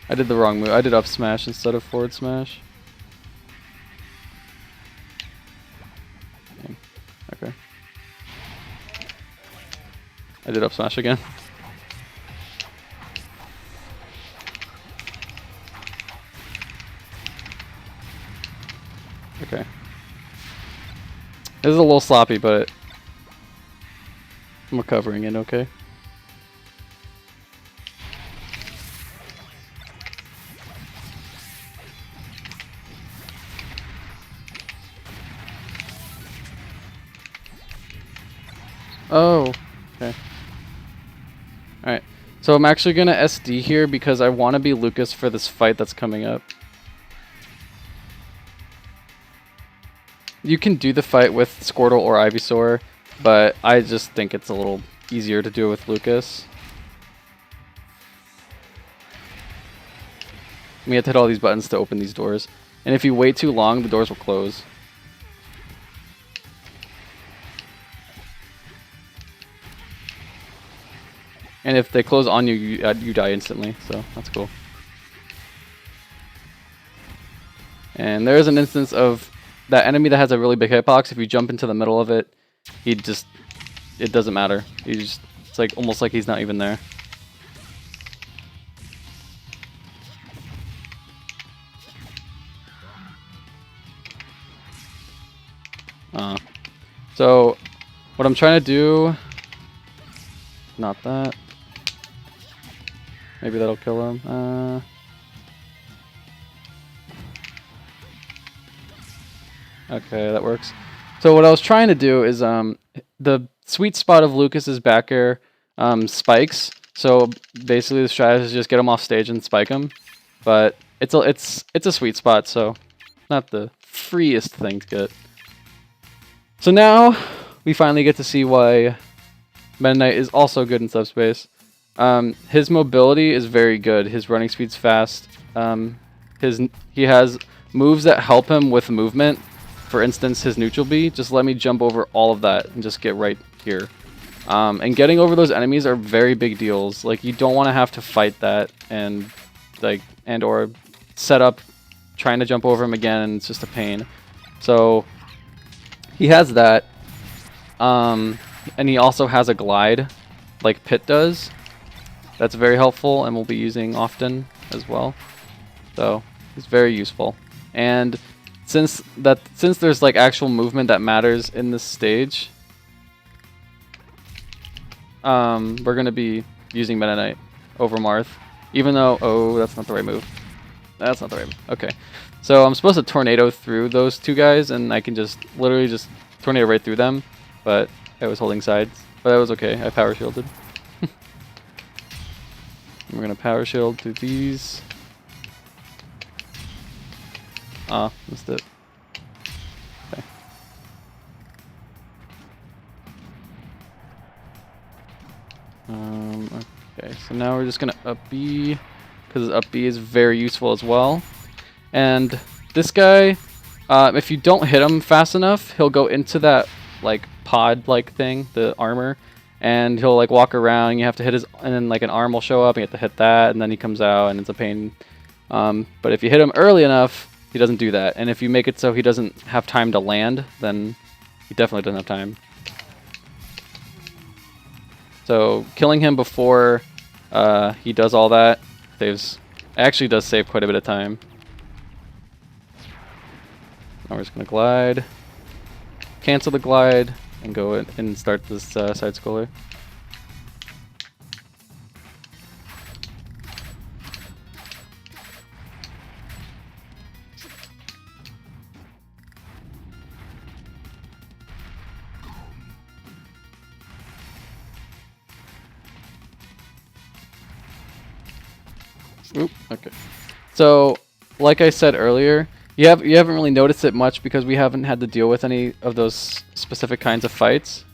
I did the wrong move. I did up smash instead of forward smash. Okay. I did up smash again. Okay. This is a little sloppy, but I'm recovering it, okay? Oh, okay. Alright, so I'm actually going to SD here because I want to be Lucas for this fight that's coming up. You can do the fight with Squirtle or Ivysaur, but I just think it's a little easier to do it with Lucas. We have to hit all these buttons to open these doors. And if you wait too long, the doors will close. And if they close on you, you die instantly, so that's cool. And there is an instance of that enemy that has a really big hitbox. If you jump into the middle of it, it doesn't matter. It's like almost like he's not even there. So what I'm trying to do, not that. Maybe that'll kill him. Okay, that works. So what I was trying to do is the sweet spot of Lucas's back air spikes. So basically the strategy is just get him off stage and spike him. But it's a sweet spot, so not the freest thing to get. So now we finally get to see why Meta Knight is also good in subspace. His mobility is very good. His running speed's fast. He has moves that help him with movement. For instance, his neutral B. Just let me jump over all of that and just get right here. And getting over those enemies are very big deals. Like, you don't want to have to fight that and or set up trying to jump over him again, and it's just a pain. So he has that. And he also has a glide like Pit does. That's very helpful and we'll be using often as well. So he's very useful. And since there's like actual movement that matters in this stage, we're gonna be using Meta Knight over Marth. Even though that's not the right move. That's not the right move. Okay. So I'm supposed to tornado through those two guys and I can just literally just tornado right through them, but I was holding sides. But that was okay. I power shielded. We're gonna power shield through these. Ah, missed it. Okay. Okay, so now we're just gonna up B, because up B is very useful as well. And this guy, if you don't hit him fast enough, he'll go into that like pod-like thing, the armor, and he'll like walk around. And you have to hit his, and then like an arm will show up. And you have to hit that, and then he comes out, and it's a pain. But if you hit him early enough, he doesn't do that. And if you make it so he doesn't have time to land, then he definitely doesn't have time. So killing him before he does all that actually does save quite a bit of time. Now we're just gonna glide, cancel the glide, and go in and start this side scroller. Oop, okay. So, like I said earlier, you haven't really noticed it much because we haven't had to deal with any of those specific kinds of fights.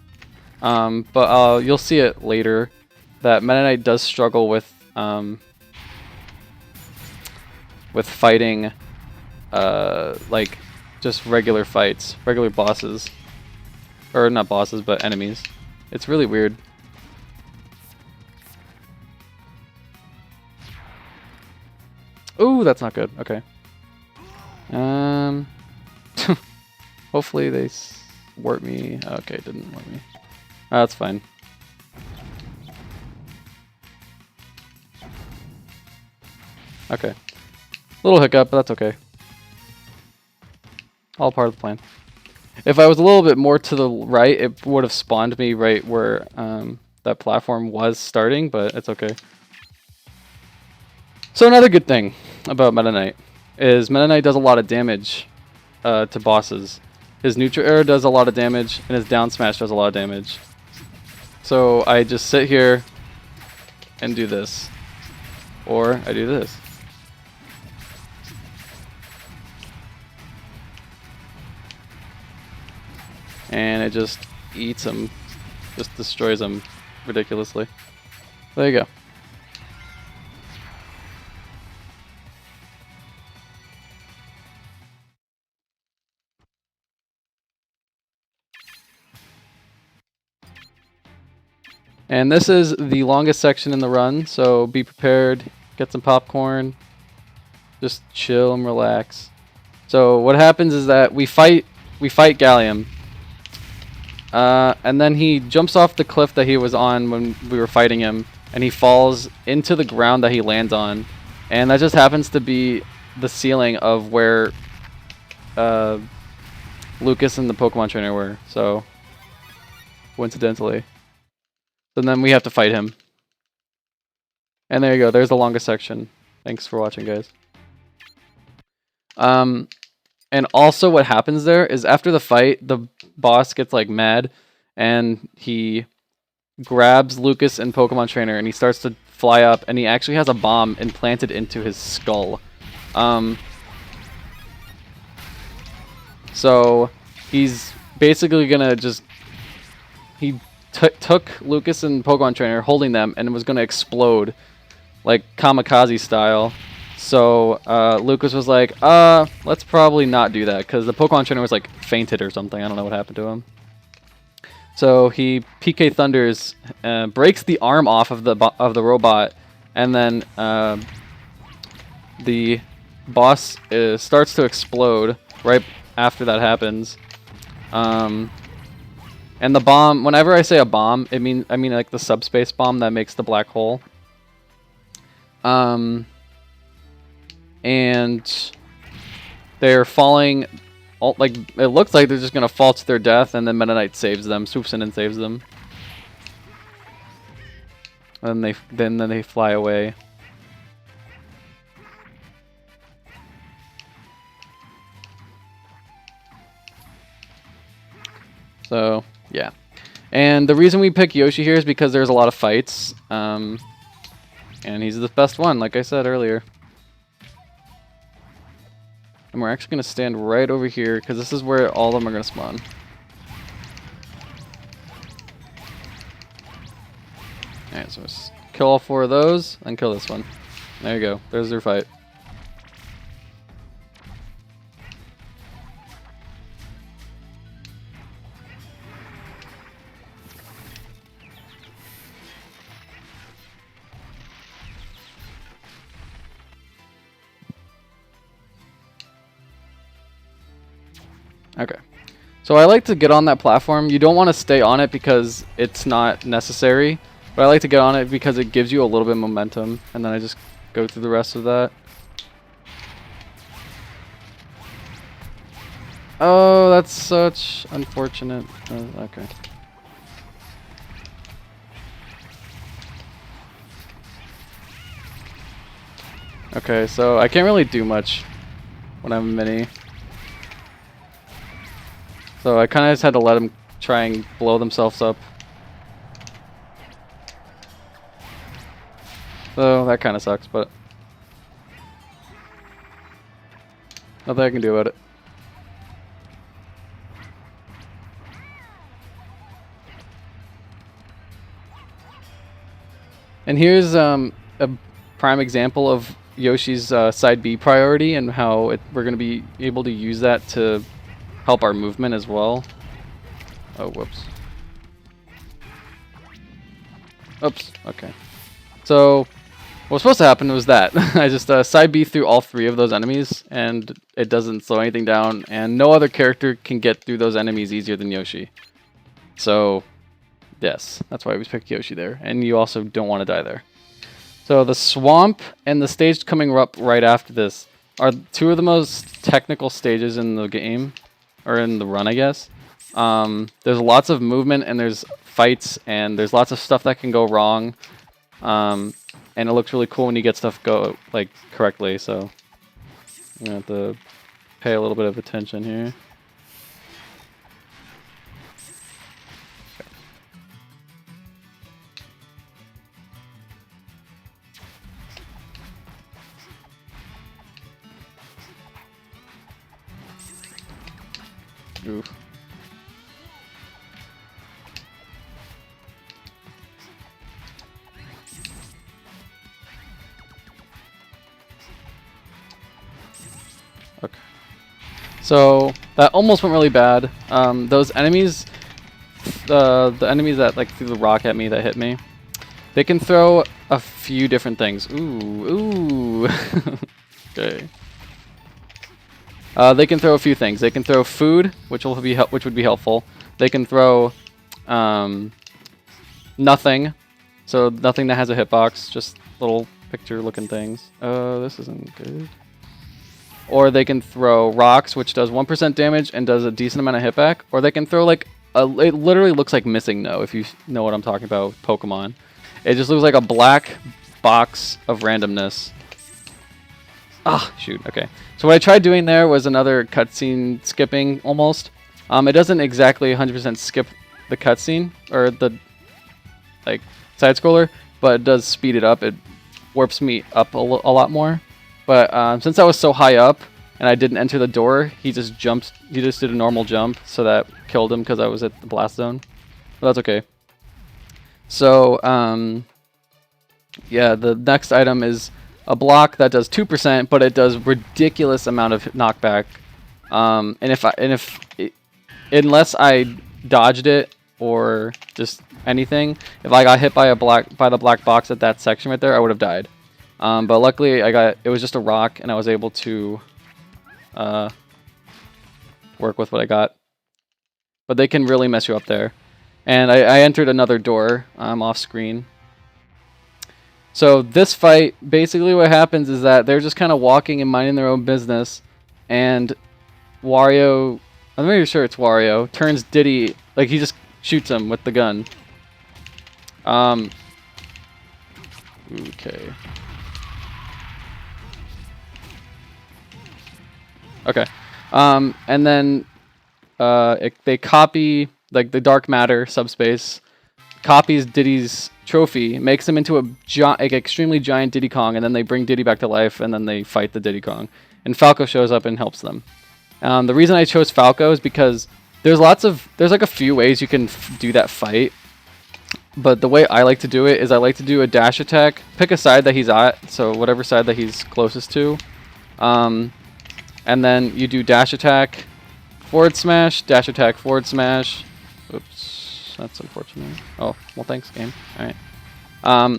But you'll see it later that Meta Knight does struggle with fighting like just regular fights, regular bosses, or not bosses, but enemies. It's really weird. Ooh, that's not good. Okay. Hopefully they warp me. Okay, it didn't warp me. That's fine. Okay. Little hiccup, but that's okay. All part of the plan. If I was a little bit more to the right, it would have spawned me right where that platform was starting, but it's okay. So another good thing about Meta Knight is Meta Knight does a lot of damage to bosses. His neutral air does a lot of damage, and his down smash does a lot of damage. So I just sit here and do this. Or I do this. and it just eats him, just destroys him ridiculously. There you go. And this is the longest section in the run, so be prepared, get some popcorn, just chill and relax. So what happens is that we fight Gallium. And then he jumps off the cliff that he was on when we were fighting him, and he falls into the ground that he lands on. And that just happens to be the ceiling of where Lucas and the Pokemon trainer were, so coincidentally. And then we have to fight him. And there you go, there's the longest section. Thanks for watching, guys. And also what happens there is after the fight, the boss gets like mad and he grabs Lucas and Pokemon Trainer and he starts to fly up and he actually has a bomb implanted into his skull. So he's basically gonna just... He took Lucas and Pokemon Trainer, holding them, and was gonna explode, like kamikaze style. So Lucas was like, let's probably not do that, because the Pokemon Trainer was like fainted or something. I don't know what happened to him. So he PK Thunders, breaks the arm off of the robot, and then the boss starts to explode right after that happens. And the bomb, whenever I say a bomb, I mean like the subspace bomb that makes the black hole. And they're falling, like, it looks like they're just gonna fall to their death, and then Meta Knight saves them, swoops in and saves them. And then they fly away. So yeah, and the reason we pick Yoshi here is because there's a lot of fights, and he's the best one, like I said earlier. And we're actually going to stand right over here, because this is where all of them are going to spawn. Alright, so let's kill all 4 of those, and kill this one. There you go. There's their fight. Okay, so I like to get on that platform. You don't want to stay on it because it's not necessary, but I like to get on it because it gives you a little bit of momentum, and then I just go through the rest of that. Oh, that's such unfortunate. Okay. Okay, so I can't really do much when I'm mini. So I kind of just had to let them try and blow themselves up. So that kind of sucks, but nothing I can do about it. And here's a prime example of Yoshi's side B priority and how we're going to be able to use that to help our movement as well. Oh, whoops. Oops, okay. So, what was supposed to happen was that. I just side B through all 3 of those enemies, and it doesn't slow anything down, and no other character can get through those enemies easier than Yoshi. So, yes, that's why we picked Yoshi there, and you also don't want to die there. So, the swamp and the stage coming up right after this are 2 of the most technical stages in the game. Or in the run, I guess. There's lots of movement, and there's fights, and there's lots of stuff that can go wrong. And it looks really cool when you get stuff go like correctly, so I'm gonna have to pay a little bit of attention here. Oof. So that almost went really bad. Those enemies, the enemies that like threw the rock at me that hit me, they can throw a few different things. Ooh. Okay. They can throw a few things. They can throw food, which would be helpful. They can throw nothing, so nothing that has a hitbox, just little picture-looking things. This isn't good. Or they can throw rocks, which does 1% damage and does a decent amount of hitback. Or they can throw like it literally looks like Missing No, if you know what I'm talking about with Pokemon. It just looks like a black box of randomness. Ah, shoot. Okay. So what I tried doing there was another cutscene skipping almost. It doesn't exactly 100% skip the cutscene or the like side scroller, but it does speed it up. It warps me up a lot more. But since I was so high up and I didn't enter the door, he just jumped. He just did a normal jump, so that killed him because I was at the blast zone. But that's okay. So yeah, the next item is a block that does 2%, but it does ridiculous amount of knockback. Unless I dodged it or just anything, if I got hit by the black box at that section right there, I would have died. But luckily, it was just a rock, and I was able to work with what I got. But they can really mess you up there. And I entered another door off screen. So this fight, basically what happens is that they're just kind of walking and minding their own business, and Wario, I'm not even sure it's Wario, turns Diddy, like he just shoots him with the gun. Okay. Okay. And then they copy, like the dark matter subspace copies Diddy's trophy, makes him into a extremely giant Diddy Kong, and then they bring Diddy back to life, and then they fight the Diddy Kong. And Falco shows up and helps them. The reason I chose Falco is because there's like a few ways you can do that fight. But the way I like to do it is I like to do a dash attack, pick a side that he's at, so whatever side that he's closest to. And then you do dash attack, forward smash, dash attack, forward smash. Oops, that's unfortunate. Oh, well thanks game. Alright.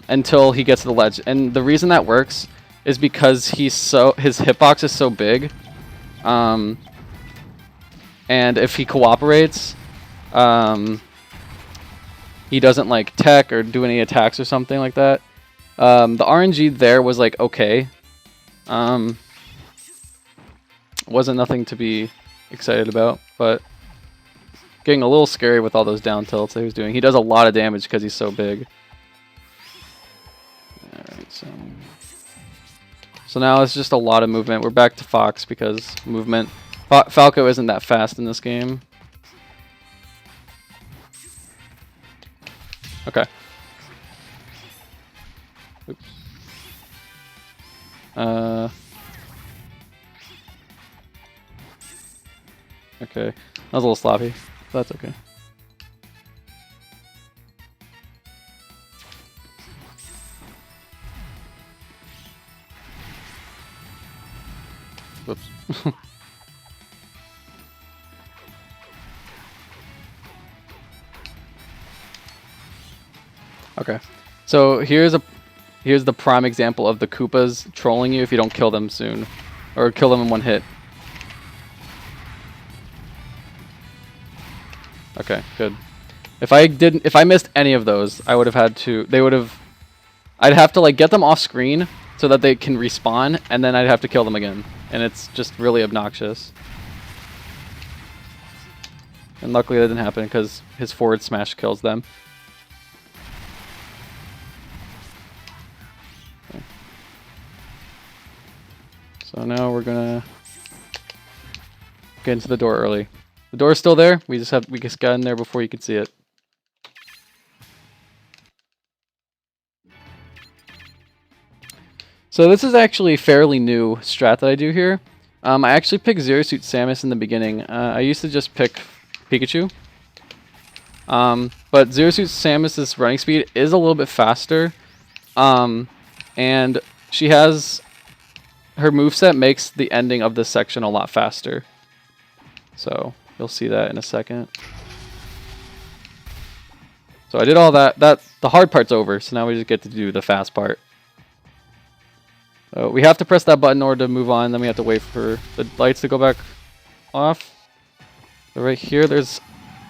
Until he gets to the ledge. And the reason that works is because his hitbox is so big. And if he cooperates, he doesn't like tech or do any attacks or something like that. The RNG there was like okay. Wasn't nothing to be excited about, but getting a little scary with all those down tilts that he was doing. He does a lot of damage because he's so big. Alright, so now it's just a lot of movement. We're back to Fox because movement. Falco isn't that fast in this game. Okay. Oops. Okay. That was a little sloppy. But that's okay. Whoops. Okay. So here's the prime example of the Koopas trolling you if you don't kill them soon. Or kill them in one hit. Okay, good. If I missed any of those, I would have had to, I'd have to like get them off screen so that they can respawn, and then I'd have to kill them again. And it's just really obnoxious. And luckily that didn't happen because his forward smash kills them. Okay. So now we're gonna get into the door early. The door's still there. We just got in there before you could see it. So this is actually a fairly new strat that I do here. I actually picked Zero Suit Samus in the beginning. I used to just pick Pikachu. But Zero Suit Samus's running speed is a little bit faster. And she has... Her moveset makes the ending of this section a lot faster. So you'll see that in a second. So I did all that. The hard part's over, so now we just get to do the fast part. We have to press that button in order to move on, then we have to wait for the lights to go back off. So right here, there's...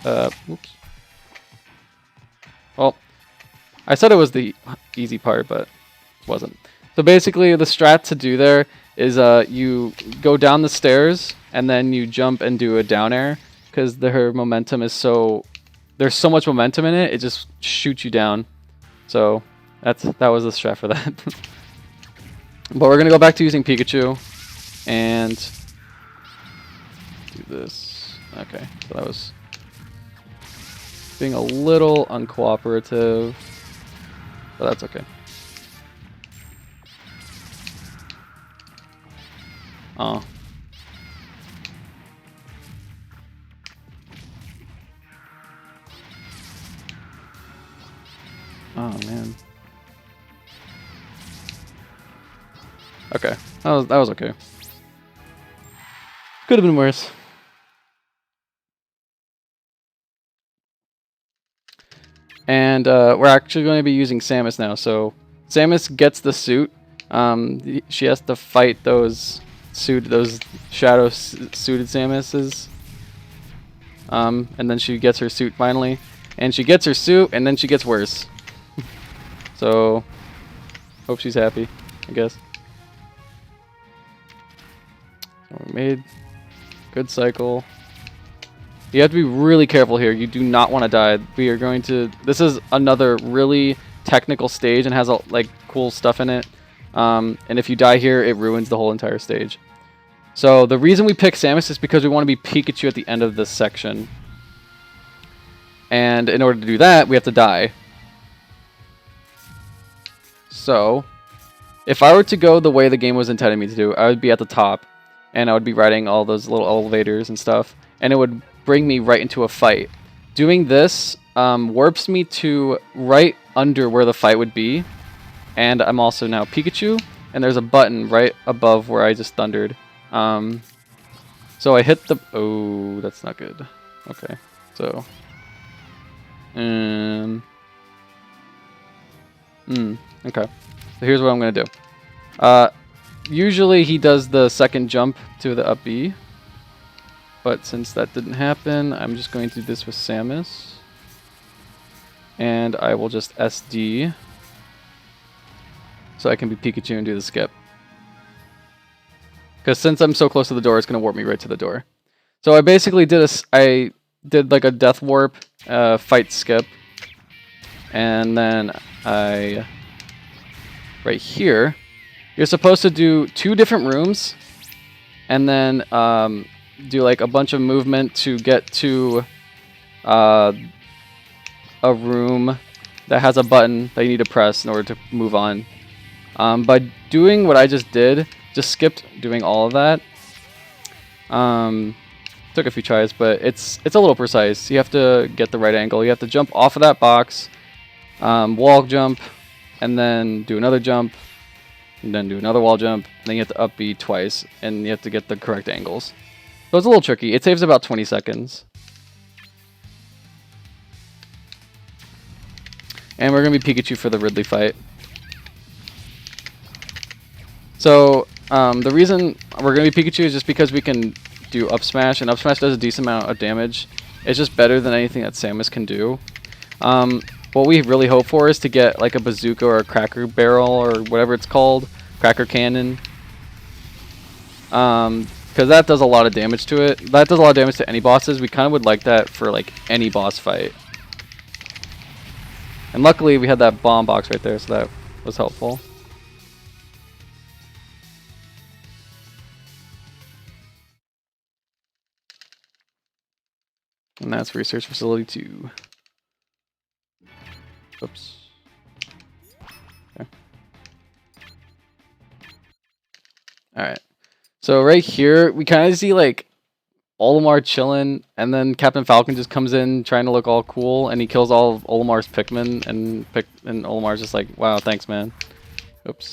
oops. Well, I said it was the easy part, but it wasn't. So basically, the strat to do there is you go down the stairs, and then you jump and do a down air, because her momentum is so... There's so much momentum in it, it just shoots you down. So that was the strat for that. But we're going to go back to using Pikachu, and do this. Okay, so that was being a little uncooperative, but that's okay. Oh. Oh man. Okay, that was okay. Could have been worse. And we're actually going to be using Samus now. So Samus gets the suit. She has to fight those shadow suited Samuses. And then she gets her suit finally. And she gets her suit, and then she gets worse. So hope she's happy, I guess. So we made good cycle. You have to be really careful here. You do not want to die. We are going to... This is another really technical stage and has like cool stuff in it. And if you die here, it ruins the whole entire stage. So the reason we pick Samus is because we want to be Pikachu at the end of this section. And in order to do that, we have to die. So if I were to go the way the game was intended me to do, I would be at the top. And I would be riding all those little elevators and stuff. And it would bring me right into a fight. Doing this warps me to right under where the fight would be. And I'm also now Pikachu. And there's a button right above where I just thundered. So I hit the... Oh, that's not good. Okay, so... okay. So here's what I'm going to do. Usually he does the second jump to the up B. But since that didn't happen, I'm just going to do this with Samus. And I will just SD. So I can be Pikachu and do the skip. Because since I'm so close to the door, it's going to warp me right to the door. So I basically did like a death warp fight skip. And then right here, you're supposed to do 2 different rooms. And then do like a bunch of movement to get to a room that has a button that you need to press in order to move on. By doing what I just did, just skipped doing all of that. Took a few tries, but it's a little precise. You have to get the right angle. You have to jump off of that box, wall jump, and then do another jump, and then do another wall jump. And then you have to up B twice, and you have to get the correct angles. So it's a little tricky. It saves about 20 seconds. And we're going to be Pikachu for the Ridley fight. So the reason we're going to be Pikachu is just because we can do up smash, and up smash does a decent amount of damage. It's just better than anything that Samus can do. What we really hope for is to get like a bazooka or a cracker barrel or whatever it's called, cracker cannon. Because that does a lot of damage to it. That does a lot of damage to any bosses. We kind of would like that for like any boss fight. And luckily we had that bomb box right there, so that was helpful. And that's Research Facility 2. Oops. Okay. Alright. So right here, we kind of see like Olimar chilling, and then Captain Falcon just comes in trying to look all cool, and he kills all of Olimar's Pikmin, and Olimar's just like, wow, thanks, man. Oops.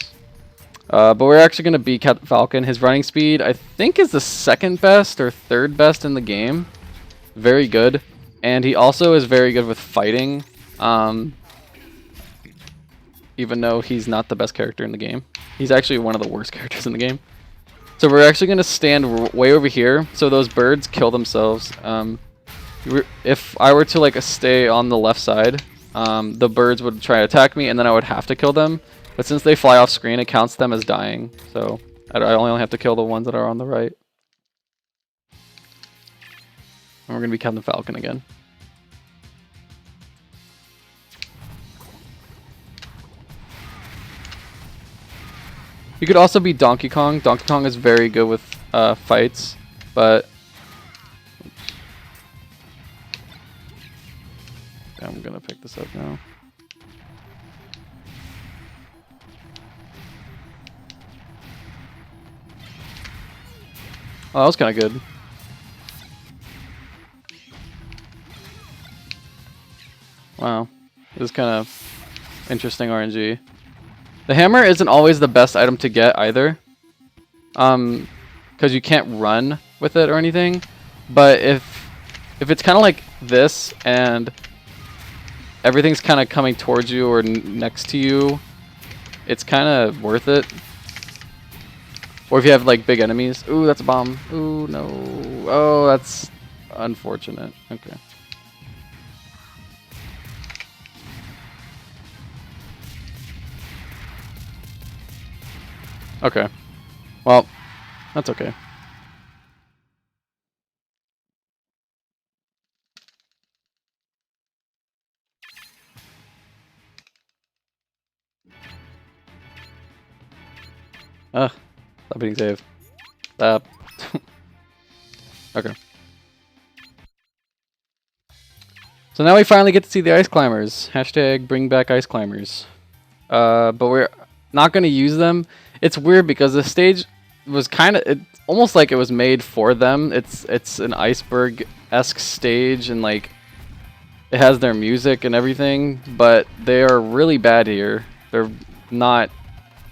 But we're actually going to beat Captain Falcon. His running speed, I think, is the second best or third best in the game. Very good. And he also is very good with fighting. Even though he's not the best character in the game. He's actually one of the worst characters in the game. So we're actually going to stand way over here. So those birds kill themselves. If I were to like stay on the left side, the birds would try to attack me and then I would have to kill them. But since they fly off screen, it counts them as dying. So I only have to kill the ones that are on the right. And we're going to be Captain Falcon again. You could also be Donkey Kong. Donkey Kong is very good with fights, but I'm going to pick this up now. Oh, that was kind of good. Wow. This is kind of interesting RNG. The hammer isn't always the best item to get either. Because you can't run with it or anything. But if it's kind of like this and everything's kind of coming towards you or next to you, it's kind of worth it. Or if you have like big enemies. Ooh, that's a bomb. Ooh, no. Oh, that's unfortunate. Okay. Okay. Well, that's okay. Ugh. Stop being saved. Stop. Okay. So now we finally get to see the ice climbers. Hashtag bring back ice climbers. But we're not going to use them. It's weird because the stage was kind of almost like it was made for them. It's an iceberg-esque stage and like it has their music and everything, but they are really bad here. They're not.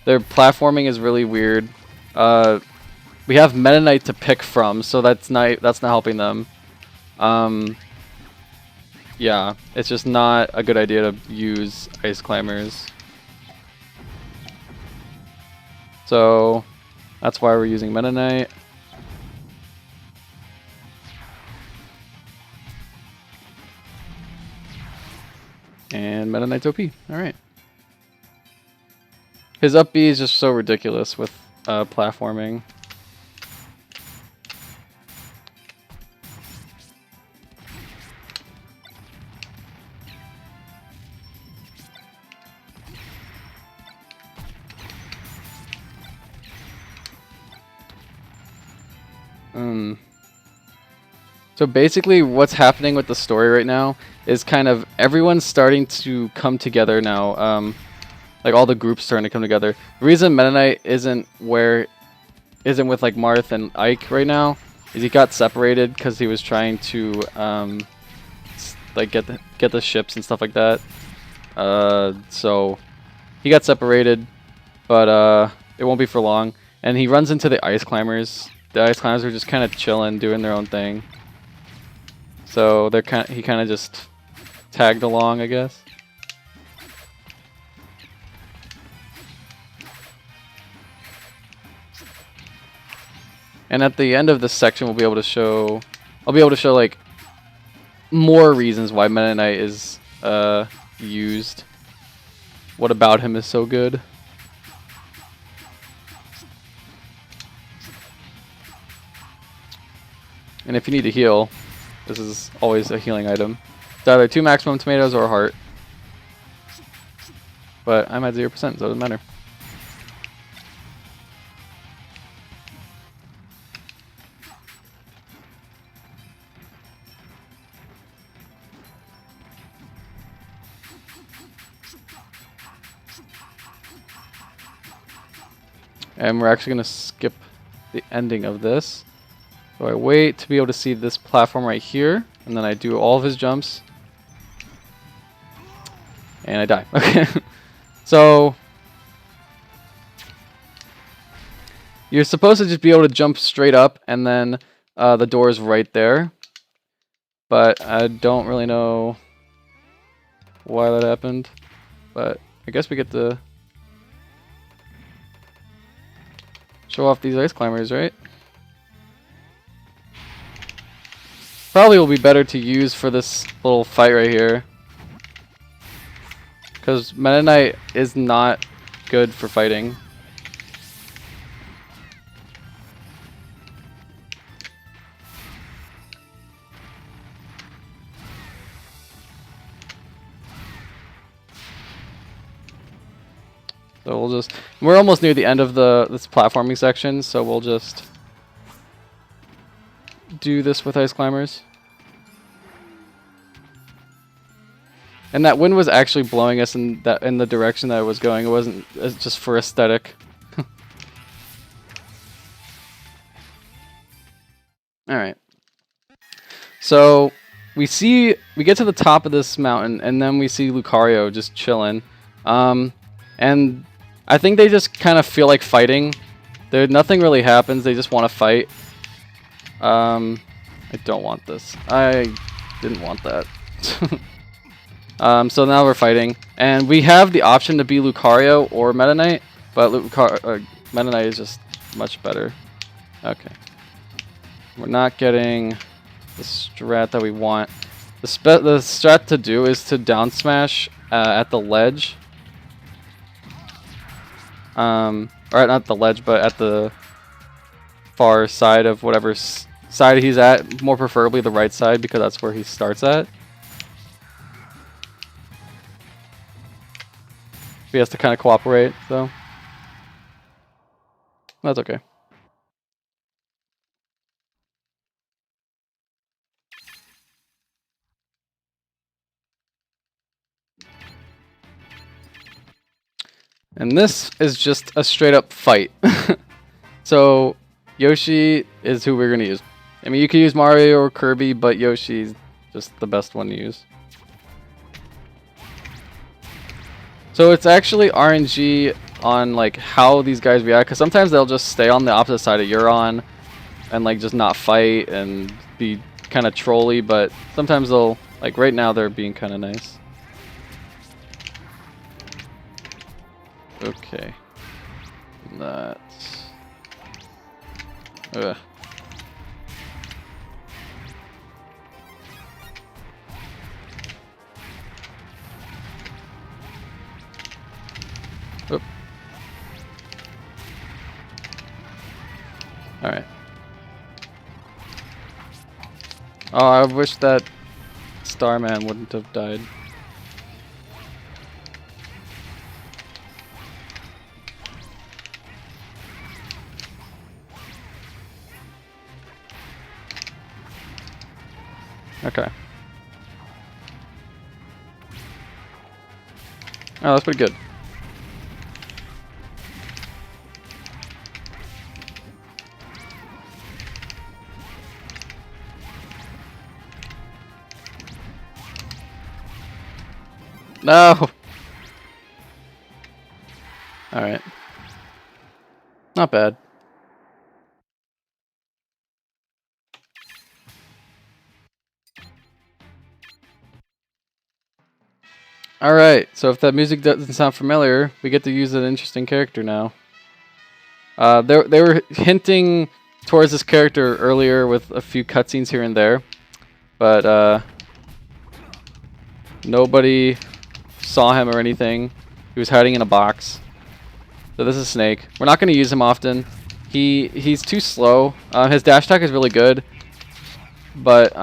Their platforming is really weird. We have Meta Knight to pick from, so that's not helping them. Yeah, it's just not a good idea to use ice climbers. So that's why we're using Meta Knight. And Meta Knight's OP. Alright. His up B is just so ridiculous with platforming. So basically what's happening with the story right now is kind of everyone's starting to come together now. Like all the groups starting to come together. The reason Meta Knight isn't with like Marth and Ike right now is he got separated because he was trying to like get the ships and stuff like that. So he got separated, but it won't be for long. And he runs into the ice climbers. The ice climbers are just kind of chilling, doing their own thing. So he kind of just tagged along, I guess. And at the end of this section, I'll be able to show like more reasons why Meta Knight is used. What about him is so good? And if you need to heal, this is always a healing item. It's either 2 maximum tomatoes or a heart. But I'm at 0%, so it doesn't matter. And we're actually going to skip the ending of this. So I wait to be able to see this platform right here, and then I do all of his jumps. And I die. Okay. So You're supposed to just be able to jump straight up, and then the door is right there. But I don't really know why that happened. But I guess we get to show off these ice climbers, right? Probably will be better to use for this little fight right here. Because Meta Knight is not good for fighting. So we'll just, we're almost near the end of this platforming section, so we'll just do this with ice climbers. And that wind was actually blowing us in the direction that it was going. It wasn't just for aesthetic. All right. So we get to the top of this mountain, and then we see Lucario just chilling. And I think they just kind of feel like fighting. Nothing really happens. They just want to fight. I don't want this. I didn't want that. So now we're fighting, and we have the option to be Lucario or Meta Knight, but Meta Knight is just much better. Okay. We're not getting the strat that we want. The strat to do is to down smash at the ledge. Or not the ledge, but at the far side of whatever side he's at, more preferably the right side, because that's where he starts at. He has to kind of cooperate, so that's okay. And this is just a straight up fight. So Yoshi is who we're going to use. I mean, you can use Mario or Kirby, but Yoshi's just the best one to use. So it's actually RNG on like how these guys react, because sometimes they'll just stay on the opposite side of you're on and like just not fight and be kind of trolly, but sometimes they'll, like right now they're being kind of nice. Okay. That's... Ugh. Oop. Alright. Oh, I wish that Starman wouldn't have died. Okay. Oh, that's pretty good. No! Alright. Not bad. Alright, so if that music doesn't sound familiar, we get to use an interesting character now. They were hinting towards this character earlier with a few cutscenes here and there, but nobody saw him or anything. He was hiding in a box. So this is Snake. We're not going to use him often. He's too slow. His dash attack is really good, but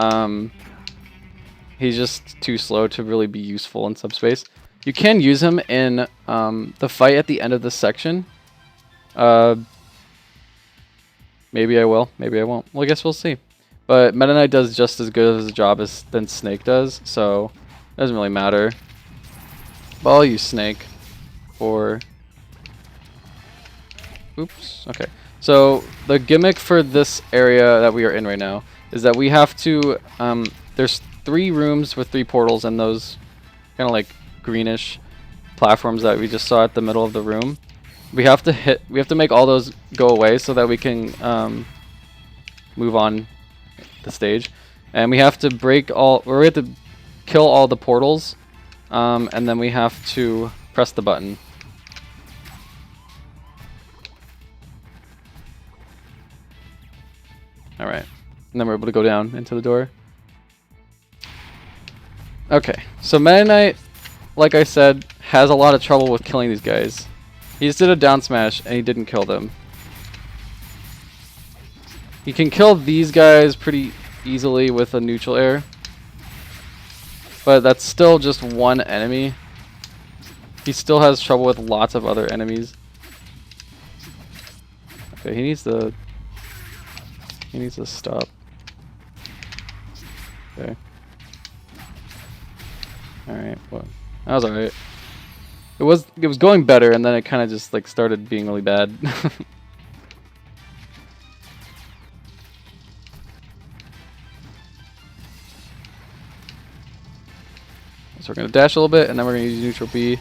he's just too slow to really be useful in Subspace. You can use him in the fight at the end of this section. Maybe I will, maybe I won't. Well, I guess we'll see. But Meta Knight does just as good of a job than Snake does, so it doesn't really matter. But I'll use Snake for... Oops, okay. So the gimmick for this area that we are in right now is that we have to... there's 3 rooms with 3 portals and those kind of like greenish platforms that we just saw at the middle of the room. We have to make all those go away so that we can move on the stage. And we have to we have to kill all the portals, and then we have to press the button. Alright, and then we're able to go down into the door. Okay, so Meta Knight, like I said, has a lot of trouble with killing these guys. He just did a down smash and he didn't kill them. He can kill these guys pretty easily with a neutral air, but that's still just one enemy. He still has trouble with lots of other enemies. Okay, he needs to stop. Okay. Alright, well, that was alright. It was going better, and then it kind of just like started being really bad. So we're gonna dash a little bit, and then we're gonna use neutral B,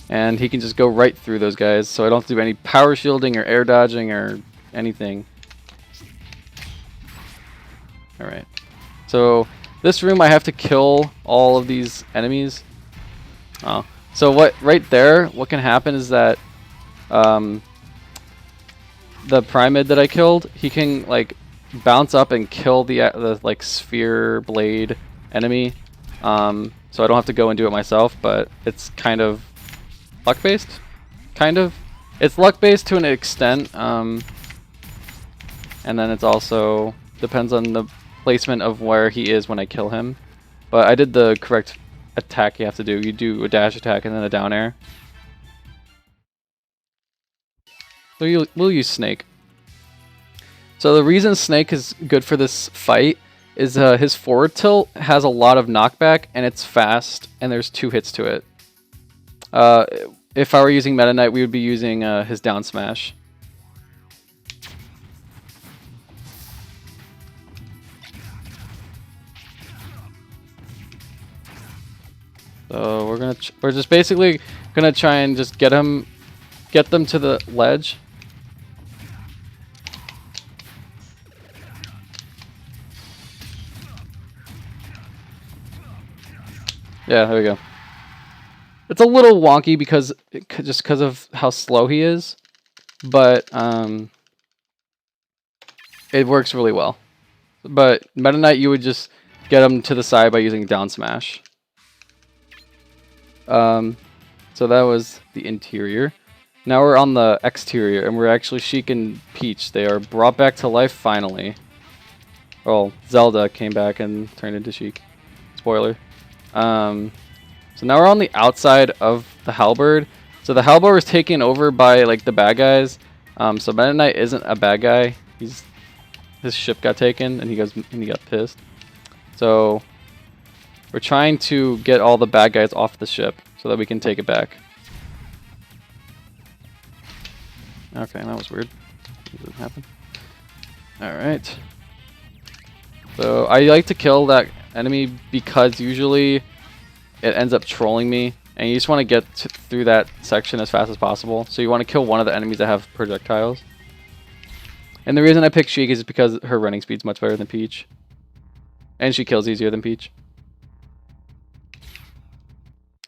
and he can just go right through those guys. So I don't have to do any power shielding or air dodging or anything. All right. So this room, I have to kill all of these enemies. Oh. So right there, what can happen is that the Primid that I killed, he can like bounce up and kill the like sphere blade enemy. So I don't have to go and do it myself, but it's kind of luck based. Kind of. It's luck based to an extent. And then it's also depends on the placement of where he is when I kill him. But I did the correct attack you have to do. You do a dash attack and then a down air. So we'll use Snake. So the reason Snake is good for this fight is his forward tilt has a lot of knockback and it's fast and there's 2 hits to it. If I were using Meta Knight, we would be using his down smash. So we're just basically gonna try and just get them to the ledge. Yeah, there we go. It's a little wonky because just because of how slow he is, but it works really well. But Meta Knight, you would just get him to the side by using down smash. So that was the interior. Now we're on the exterior, and we're actually Sheik and Peach. They are brought back to life finally. Well, Zelda came back and turned into Sheik. Spoiler. So now we're on the outside of the Halberd. So the Halberd was taken over by like the bad guys. So Meta Knight isn't a bad guy. His ship got taken, and he got pissed. So we're trying to get all the bad guys off the ship so that we can take it back. Okay, that was weird. It didn't happen. Alright. So I like to kill that enemy because usually it ends up trolling me, and you just want to get through that section as fast as possible. So you want to kill one of the enemies that have projectiles. And the reason I picked Sheik is because her running speed's much better than Peach. And she kills easier than Peach.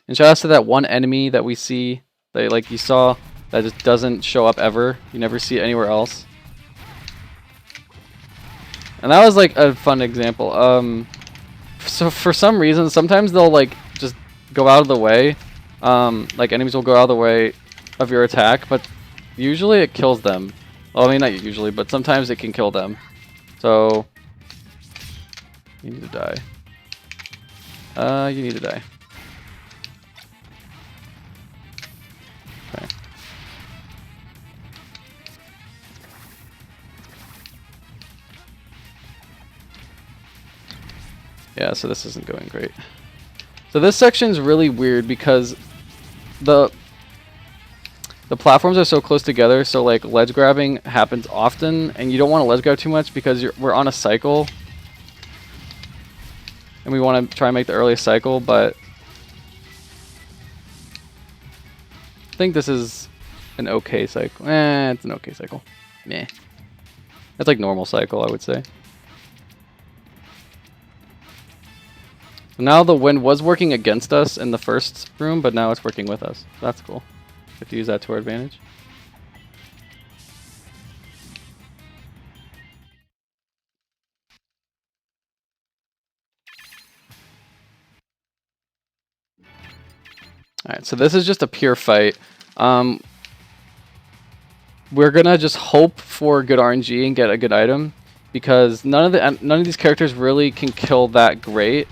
And shout out to that one enemy that we see, that like you saw, that just doesn't show up ever. You never see it anywhere else. And that was like a fun example. So for some reason, sometimes they'll like just go out of the way. Like enemies will go out of the way of your attack, but usually it kills them. Well, I mean, not usually, but sometimes it can kill them. So you need to die. You need to die. Okay. Yeah, so this isn't going great. So this section's really weird because the platforms are so close together, so like ledge grabbing happens often, and you don't want to ledge grab too much because we're on a cycle. And we want to try and make the earliest cycle, but I think this is an okay cycle. It's an okay cycle. Meh. That's like normal cycle, I would say. So now the wind was working against us in the first room, but now it's working with us. That's cool. We have to use that to our advantage. Alright, so this is just a pure fight. We're gonna just hope for good RNG and get a good item, because none of these characters really can kill that great.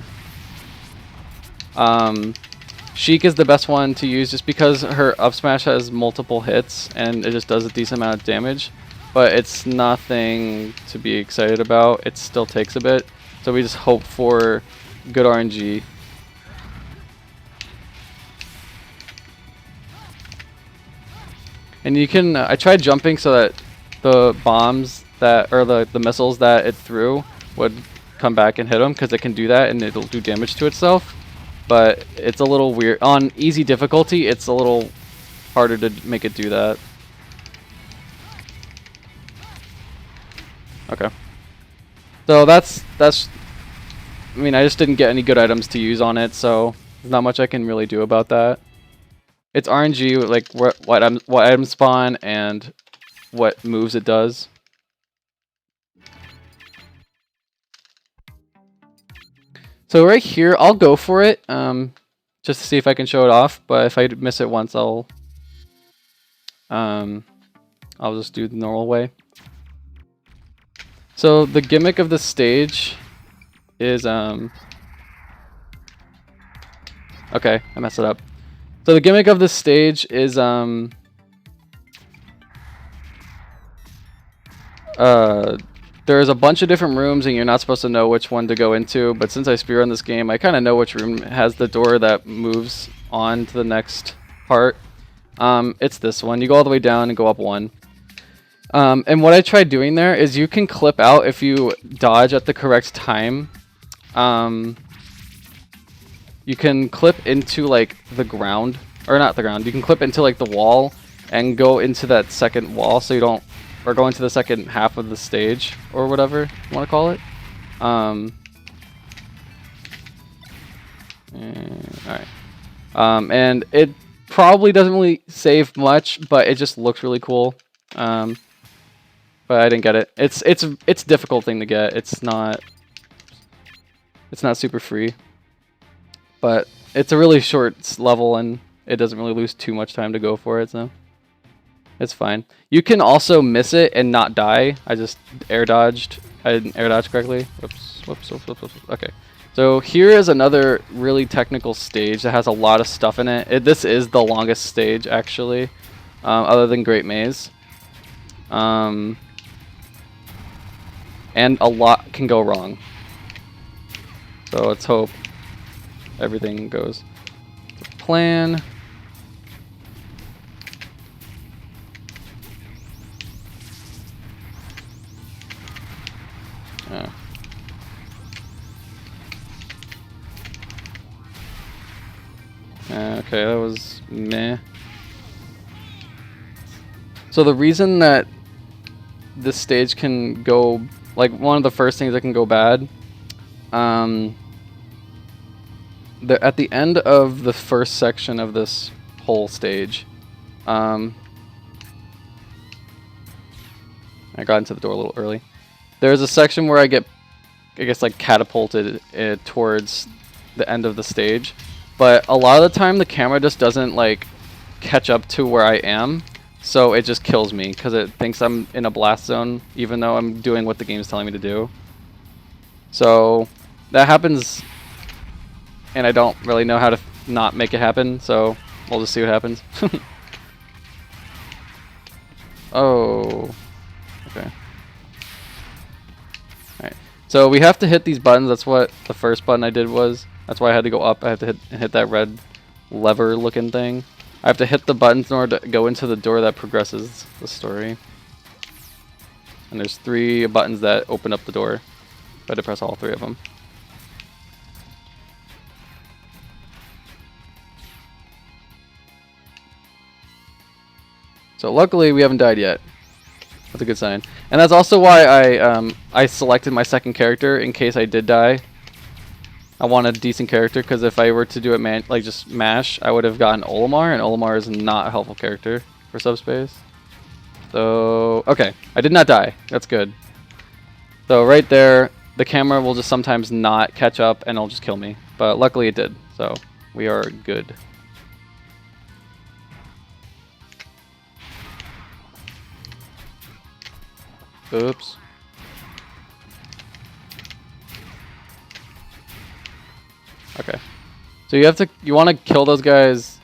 Sheik is the best one to use just because her up smash has multiple hits and it just does a decent amount of damage, but it's nothing to be excited about. It still takes a bit, so we just hope for good RNG. And you can, I tried jumping so that the bombs that, or the missiles that it threw would come back and hit them, because it can do that and it'll do damage to itself. But it's a little weird. On easy difficulty, it's a little harder to make it do that. Okay. So that's, I mean, I just didn't get any good items to use on it, so there's not much I can really do about that. It's RNG, like what item spawn and what moves it does. So right here, I'll go for it, just to see if I can show it off. But if I miss it once, I'll just do the normal way. So the gimmick of the stage is okay, I messed it up. So the gimmick of this stage is there's a bunch of different rooms and you're not supposed to know which one to go into, but since I speedrun this game, I kind of know which room has the door that moves on to the next part. It's this one. You go all the way down and go up one. And what I tried doing there is you can clip out if you dodge at the correct time. You can clip into like the ground, or not the ground, you can clip into like the wall and go into that second wall so you don't, or go into the second half of the stage or whatever you want to call it. Alright. And it probably doesn't really save much, but it just looks really cool. But I didn't get it. It's a difficult thing to get. It's not super free. But it's a really short level and it doesn't really lose too much time to go for it, so it's fine. You can also miss it and not die. I just air dodged. I didn't air dodge correctly. Whoops. Okay. So here is another really technical stage that has a lot of stuff in it. This is the longest stage, actually, other than Great Maze. And a lot can go wrong. So let's hope everything goes to plan. Okay, that was meh. So the reason that this stage can go, like, one of the first things that can go bad, at the end of the first section of this whole stage, I got into the door a little early. There's a section where I get, I guess, like catapulted towards the end of the stage, but a lot of the time the camera just doesn't like catch up to where I am, so it just kills me because it thinks I'm in a blast zone even though I'm doing what the game's telling me to do. So that happens, and I don't really know how to not make it happen, so we'll just see what happens. Oh, okay. Alright, so we have to hit these buttons. That's what the first button I did was. That's why I had to go up. I have to hit that red lever looking thing. I have to hit the buttons in order to go into the door that progresses the story. And there's 3 buttons that open up the door. I had to press all 3 of them. So luckily we haven't died yet. That's a good sign. And that's also why I selected my second character in case I did die. I want a decent character, because if I were to do it like just mash, I would have gotten Olimar, and Olimar is not a helpful character for Subspace. So, okay, I did not die. That's good. So right there, the camera will just sometimes not catch up and it'll just kill me. But luckily it did, so we are good. Oops. Okay. So you want to kill those guys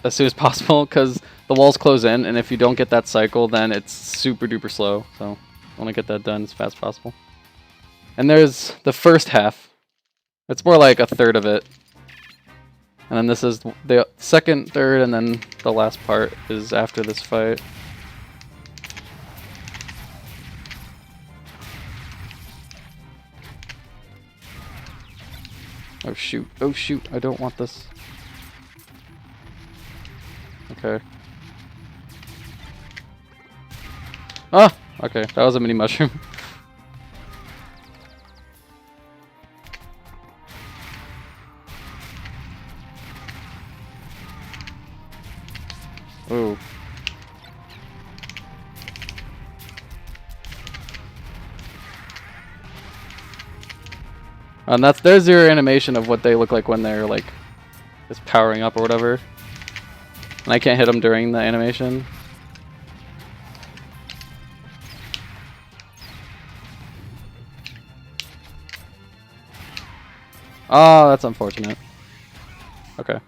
as soon as possible, because the walls close in, and if you don't get that cycle, then it's super duper slow. So I want to get that done as fast as possible. And there's the first half. It's more like a third of it. And then this is the second, third, and then the last part is after this fight. Oh shoot, oh shoot, I don't want this. Okay. Ah! Okay, that was a mini mushroom. Ooh. And there's your animation of what they look like when they're like just powering up or whatever. And I can't hit them during the animation. Oh, that's unfortunate. Okay.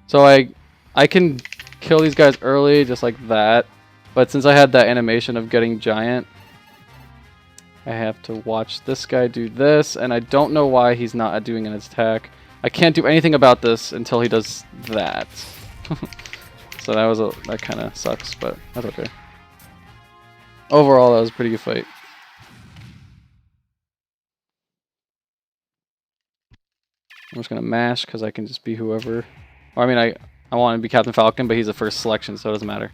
So I can kill these guys early just like that. But since I had that animation of getting giant, I have to watch this guy do this, and I don't know why he's not doing an attack. I can't do anything about this until he does that. So that kind of sucks, but that's okay. Overall, that was a pretty good fight. I'm just gonna mash because I can just be whoever. Or, I mean, I want to be Captain Falcon, but he's the first selection, so it doesn't matter.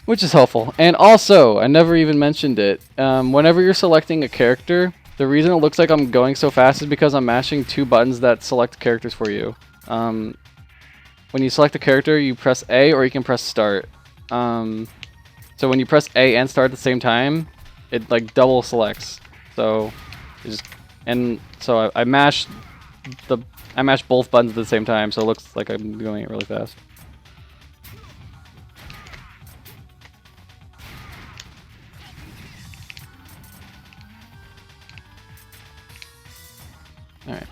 Which is helpful. And also, I never even mentioned it. Whenever you're selecting a character, the reason it looks like I'm going so fast is because I'm mashing two buttons that select characters for you. When you select a character, you press A or you can press start. So when you press A and start at the same time, it like double selects. So, I mash both buttons at the same time, so it looks like I'm doing it really fast. Alright.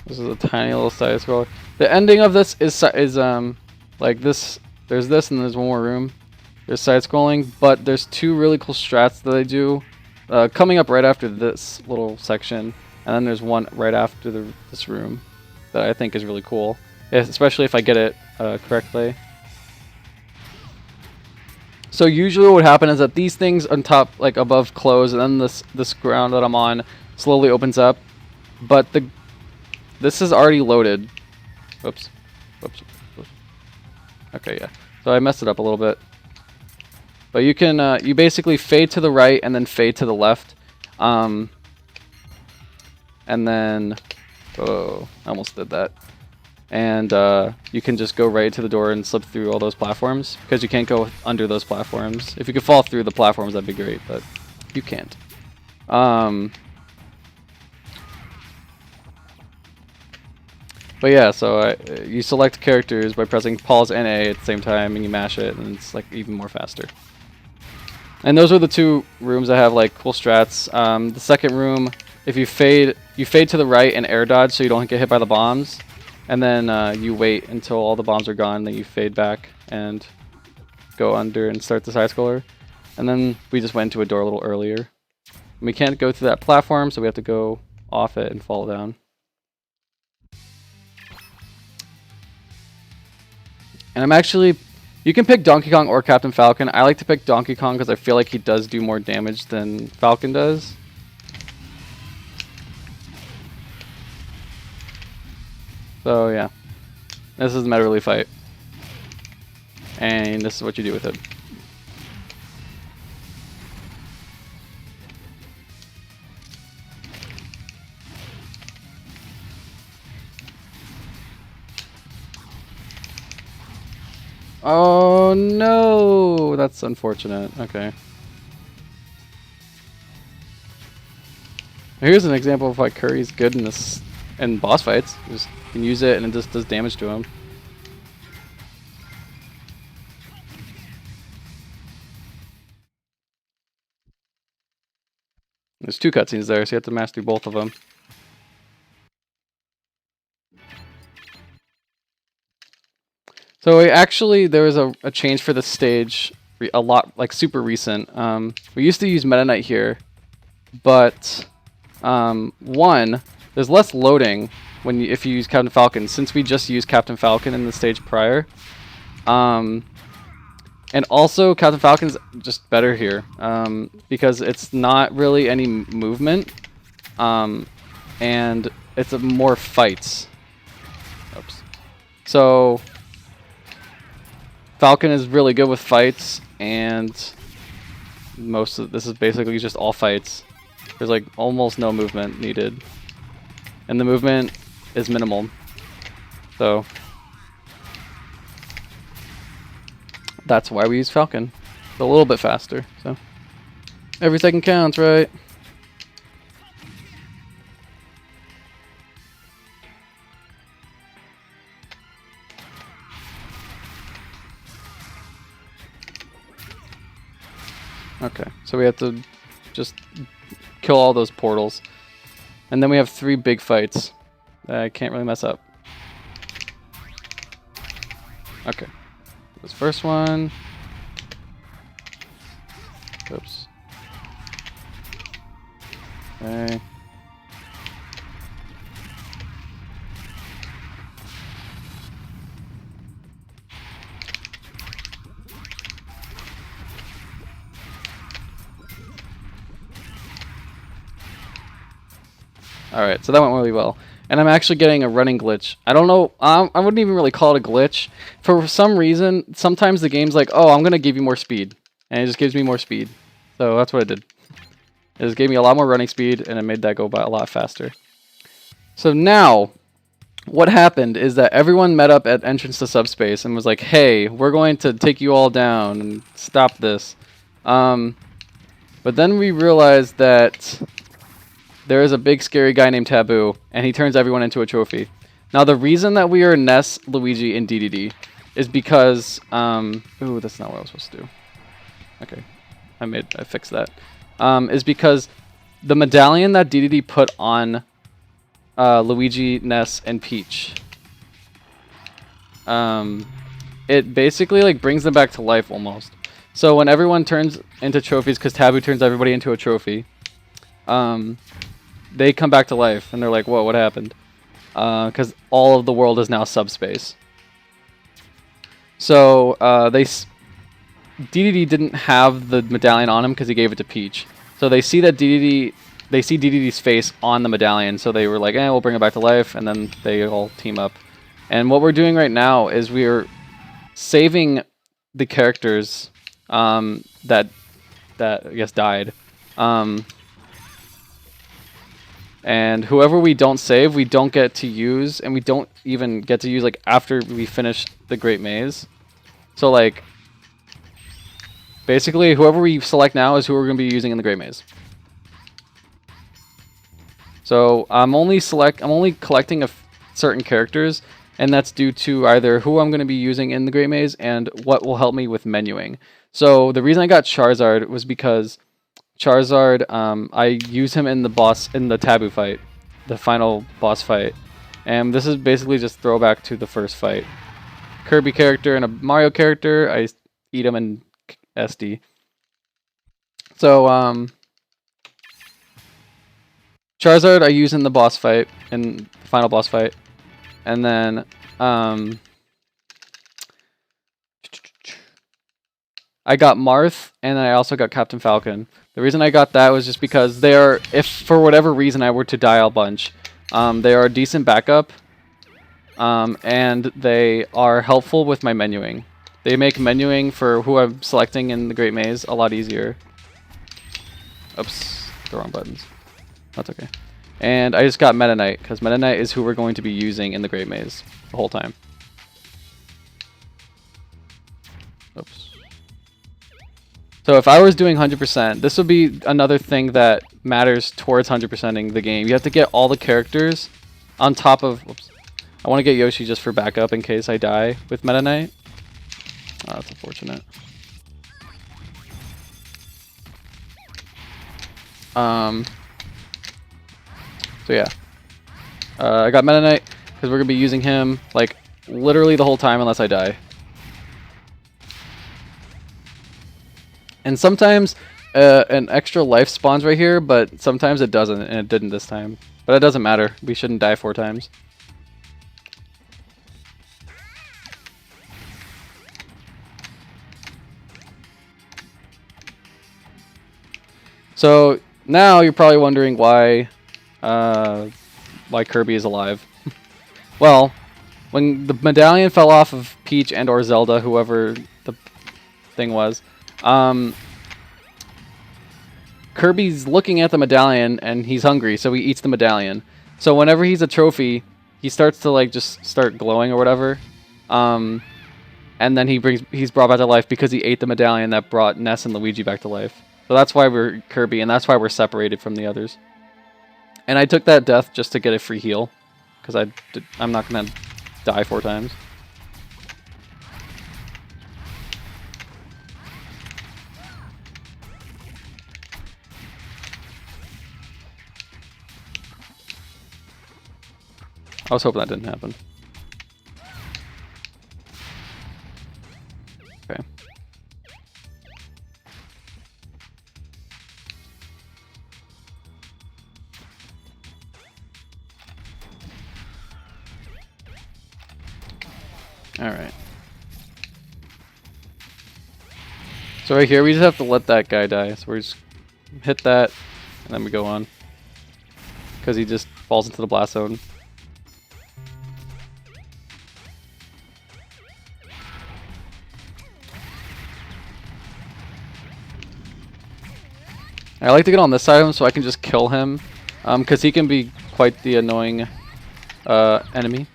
This is a tiny little side scroller. The ending of this is like this. There's this, and there's one more room. There's side scrolling, but there's two really cool strats that I do coming up right after this little section, and then there's one right after this room that I think is really cool, especially if I get it correctly. So usually what would happen is that these things on top, like above, close, and then this ground that I'm on slowly opens up. But this is already loaded. Oops. Whoops. Okay, yeah. So I messed it up a little bit. But you can you basically fade to the right and then fade to the left. And then oh, I almost did that. And you can just go right to the door and slip through all those platforms, because you can't go under those platforms. If you could fall through the platforms, that'd be great, but you can't. But yeah, so you select characters by pressing pause and A at the same time, and you mash it, and it's like even more faster. And those are the two rooms that have like cool strats. The second room, if you fade to the right and air dodge so you don't get hit by the bombs. And then you wait until all the bombs are gone, then you fade back and go under and start the side scroller. And then we just went into a door a little earlier. We can't go through that platform, so we have to go off it and fall down. And I'm actually... You can pick Donkey Kong or Captain Falcon. I like to pick Donkey Kong because I feel like he does do more damage than Falcon does. So yeah, this is the Meta Relief fight. and this is what you do with it. Oh no, that's unfortunate. Okay. Here's an example of why Curry's good in boss fights. Just can use it and it just does damage to him. There's 2 cutscenes there, so you have to master both of them. So actually, there was a change for the stage, a lot like super recent. We used to use Meta Knight here, but one, there's less loading if you use Captain Falcon, since we just used Captain Falcon in the stage prior. And also, Captain Falcon's just better here because it's not really any movement, and it's more fights. Oops. So Falcon is really good with fights, and most of this is basically just all fights. There's like almost no movement needed, and the movement is minimal. So that's why we use Falcon. It's a little bit faster. So every second counts, right? Okay, so we have to just kill all those portals. And then we have 3 big fights that I can't really mess up. Okay. This first one. Oops. Okay. Alright, so that went really well. And I'm actually getting a running glitch. I don't know, I wouldn't even really call it a glitch. For some reason, sometimes the game's like, oh, I'm going to give you more speed. And it just gives me more speed. So that's what it did. It just gave me a lot more running speed, and it made that go by a lot faster. So now, what happened is that everyone met up at entrance to Subspace and was like, hey, we're going to take you all down and stop this. But then we realized that there is a big scary guy named Taboo, and he turns everyone into a trophy. Now the reason that we are Ness, Luigi, and DDD is because ooh, that's not what I was supposed to do. Okay, I fixed that. Is because the medallion that DDD put on Luigi, Ness, and Peach, it basically like brings them back to life almost. So when everyone turns into trophies, because Taboo turns everybody into a trophy, they come back to life, and they're like, whoa, what happened? Because all of the world is now subspace. So DDD didn't have the medallion on him because he gave it to Peach. So they see that they see DDD's face on the medallion, so they were like, we'll bring it back to life, and then they all team up. And what we're doing right now is we're saving the characters that I guess died. And whoever we don't save, we don't get to use, and we don't even get to use like after we finish the Great Maze. So like, basically, whoever we select now is who we're going to be using in the Great Maze. So I'm only collecting certain characters, and that's due to either who I'm going to be using in the Great Maze and what will help me with menuing. So the reason I got Charizard was because Charizard, I use him in the Taboo fight, the final boss fight, and this is basically just throwback to the first fight. Kirby character and a Mario character, I eat him in SD. So Charizard I use in the boss fight, in the final boss fight, and then I got Marth, and I also got Captain Falcon. The reason I got that was just because they are, if for whatever reason I were to die a bunch, they are a decent backup, and they are helpful with my menuing. They make menuing for who I'm selecting in the Great Maze a lot easier. Oops, the wrong buttons. That's okay. And I just got Meta Knight, because Meta Knight is who we're going to be using in the Great Maze the whole time. Oops. So if I was doing 100%, this would be another thing that matters towards 100%ing the game. You have to get all the characters on top of... Whoops. I want to get Yoshi just for backup in case I die with Meta Knight. Oh, that's unfortunate. So yeah. I got Meta Knight because we're going to be using him like literally the whole time unless I die. And sometimes an extra life spawns right here, but sometimes it doesn't, and it didn't this time. But it doesn't matter. We shouldn't die 4 times. So now you're probably wondering why Kirby is alive. Well, when the medallion fell off of Peach and or Zelda, whoever the thing was, Kirby's looking at the medallion and he's hungry, so he eats the medallion. So whenever he's a trophy, he starts to like just start glowing or whatever. And then he's brought back to life because he ate the medallion that brought Ness and Luigi back to life. So that's why we're Kirby, and that's why we're separated from the others. And I took that death just to get a free heal, because I'm not gonna die 4 times. I was hoping that didn't happen. Okay. Alright. So right here, we just have to let that guy die. So we just hit that, and then we go on. Because he just falls into the blast zone. I like to get on this side of him so I can just kill him. Because he can be quite the annoying enemy,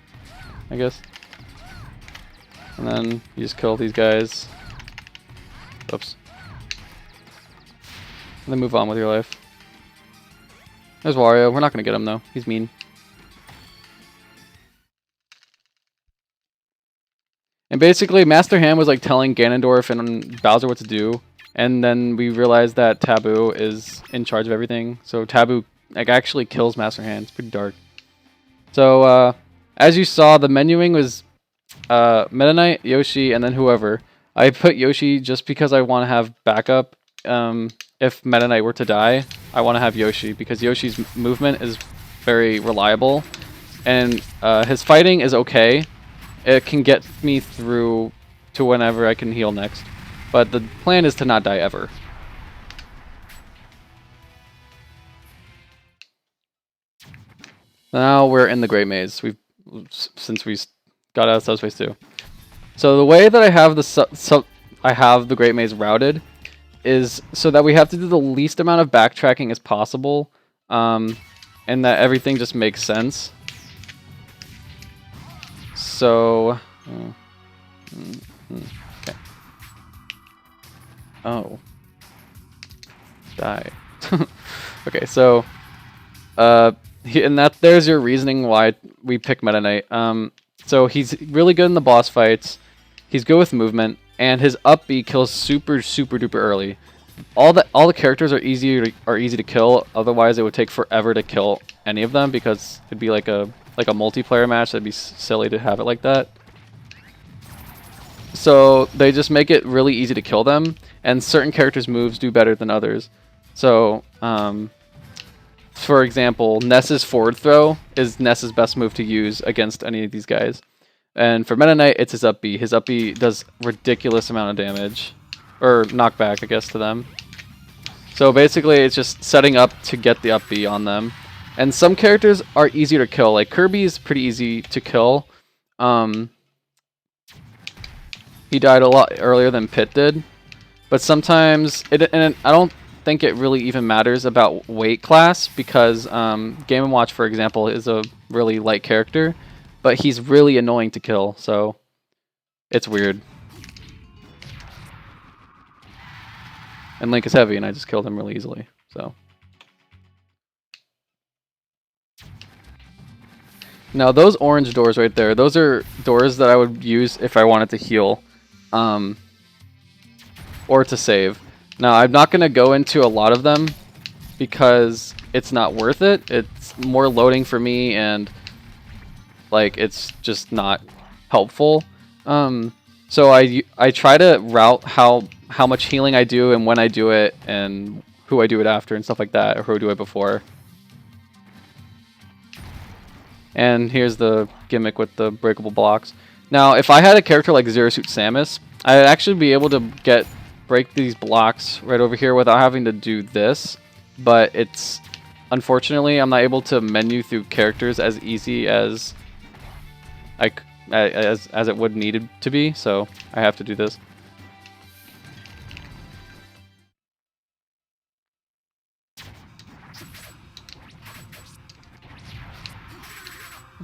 I guess. And then you just kill these guys. Oops. And then move on with your life. There's Wario. We're not going to get him though. He's mean. And basically, Master Hand was like telling Ganondorf and Bowser what to do. And then we realized that Taboo is in charge of everything. So Taboo like actually kills Master Hand. It's pretty dark. So as you saw, the menuing was Meta Knight, Yoshi, and then whoever. I put Yoshi just because I want to have backup. If Meta Knight were to die, I want to have Yoshi because Yoshi's movement is very reliable. And his fighting is okay. It can get me through to whenever I can heal next. But the plan is to not die ever. Now we're in the Great Maze. Since we got out of Subspace 2. So the way that I have the Great Maze routed is so that we have to do the least amount of backtracking as possible, and that everything just makes sense. So, okay. Oh. Die. Okay, so, and there's your reasoning why we pick Meta Knight. So he's really good in the boss fights. He's good with movement, and his up B kills super duper early. All the characters are easy to kill. Otherwise, it would take forever to kill any of them because it'd be like a multiplayer match. That'd be silly to have it like that. So they just make it really easy to kill them, and certain characters' moves do better than others. So, for example, Ness's forward throw is Ness's best move to use against any of these guys. And for Meta Knight, it's his up B. His up B does ridiculous amount of damage. Or knockback, I guess, to them. So basically, it's just setting up to get the up B on them. And some characters are easier to kill. Like Kirby is pretty easy to kill. he died a lot earlier than Pit did. But sometimes, I don't think it really even matters about weight class because Game & Watch, for example, is a really light character, but he's really annoying to kill, so it's weird. And Link is heavy, and I just killed him really easily, so. Now those orange doors right there, those are doors that I would use if I wanted to heal. Or to save. Now I'm not going to go into a lot of them because it's not worth it. It's more loading for me and like it's just not helpful. So I try to route how much healing I do and when I do it and who I do it after and stuff like that, or who I do it before. And here's the gimmick with the breakable blocks. Now, if I had a character like Zero Suit Samus, I'd actually be able to break these blocks right over here without having to do this. But it's unfortunately I'm not able to menu through characters as easy as as it would needed to be. So I have to do this.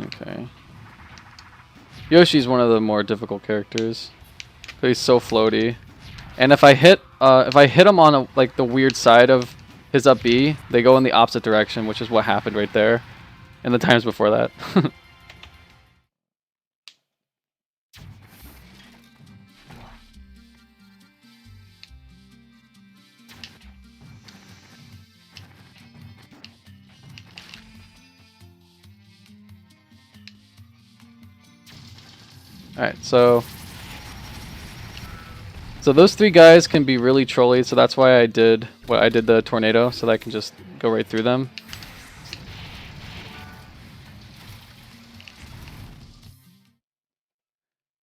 Okay. Yoshi's one of the more difficult characters. He's so floaty. And if I hit him on like the weird side of his up B, they go in the opposite direction, which is what happened right there and the times before that. Alright, so those three guys can be really trolly, so that's why I did the tornado, so that I can just go right through them.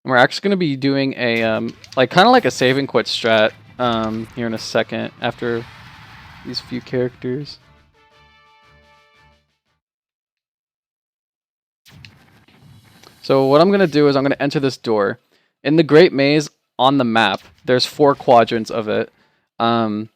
And we're actually going to be doing a kind of like a save and quit strat here in a second after these few characters. So what I'm going to do is I'm going to enter this door. In the Great Maze on the map, there's 4 quadrants of it. And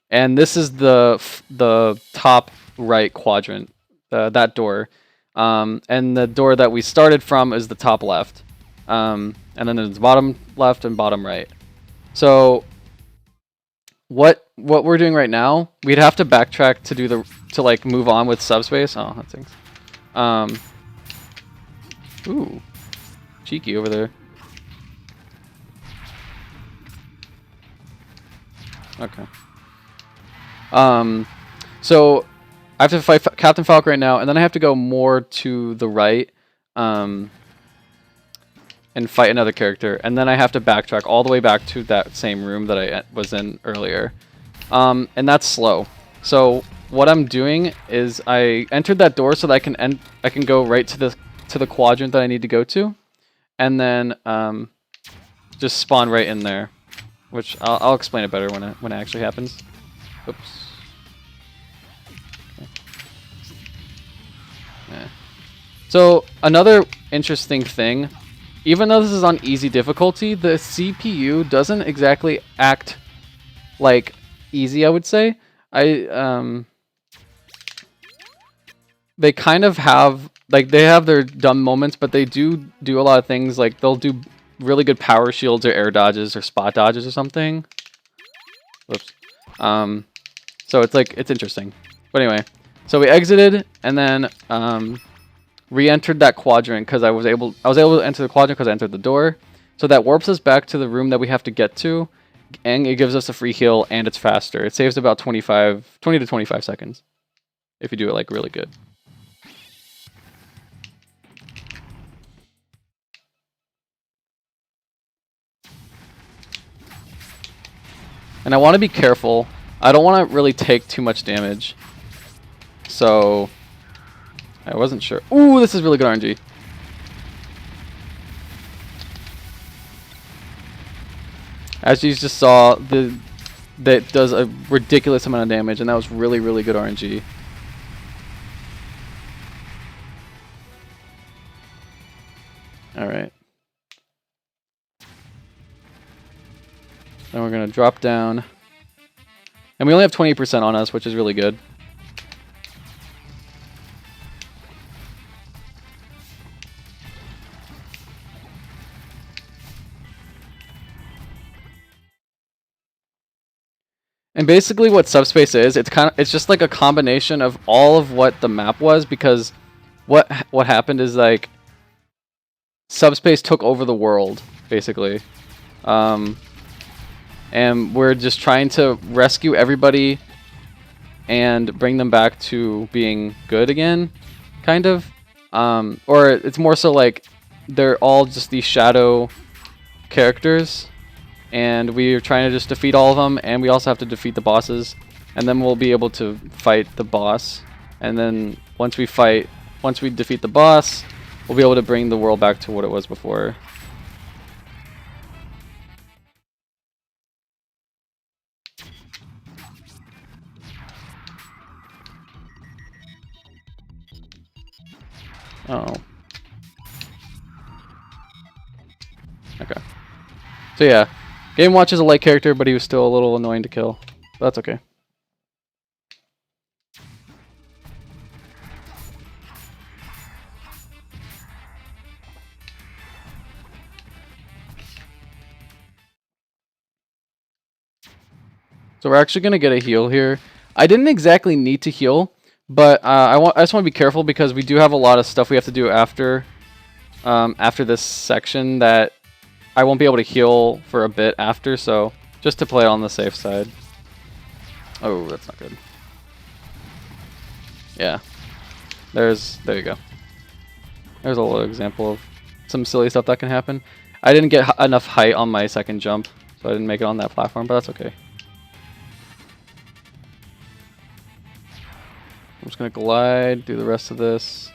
this is the top right quadrant, that door. And the door that we started from is the top left. And then there's bottom left and bottom right. So what we're doing right now, we'd have to backtrack to like move on with Subspace. Oh, that stinks. Ooh, cheeky over there. Okay. So I have to fight Captain Falcon right now, and then I have to go more to the right, and fight another character, and then I have to backtrack all the way back to that same room that I was in earlier, and that's slow. So what I'm doing is I entered that door so that I can go right to the quadrant that I need to go to, and then just spawn right in there, which I'll explain it better when it actually happens. Oops. Okay. Yeah. So another interesting thing, even though this is on easy difficulty, the CPU doesn't exactly act like easy, I would say. They kind of have, like, they have their dumb moments, but they do a lot of things, like they'll do really good power shields or air dodges or spot dodges or something. Whoops. So it's like, it's interesting. But anyway, so we exited and then re-entered that quadrant because I was able to enter the quadrant because I entered the door. So that warps us back to the room that we have to get to, and it gives us a free heal, and it's faster. It saves about 20 to 25 seconds if you do it like really good. And I want to be careful. I don't want to really take too much damage. So I wasn't sure. Ooh, this is really good RNG. As you just saw, that does a ridiculous amount of damage, and that was really, really good RNG. All right. going to drop down. And we only have 20% on us, which is really good. And basically what Subspace is, it's just like a combination of all of what the map was, because what happened is like Subspace took over the world, basically. And we're just trying to rescue everybody and bring them back to being good again, kind of. Or it's more so like they're all just these shadow characters, and we're trying to just defeat all of them, and we also have to defeat the bosses, and then we'll be able to fight the boss. And then once we defeat the boss, we'll be able to bring the world back to what it was before. Oh. Okay. So yeah, Game Watch is a light character, but he was still a little annoying to kill. But that's okay. So we're actually going to get a heal here. I didn't exactly need to heal, but I just want to be careful because we do have a lot of stuff we have to do after this section that I won't be able to heal for a bit after, so just to play on the safe side. Oh, that's not good. Yeah. There you go. There's a little example of some silly stuff that can happen. I didn't get enough height on my second jump, so I didn't make it on that platform, but that's okay. I'm just going to glide, do the rest of this.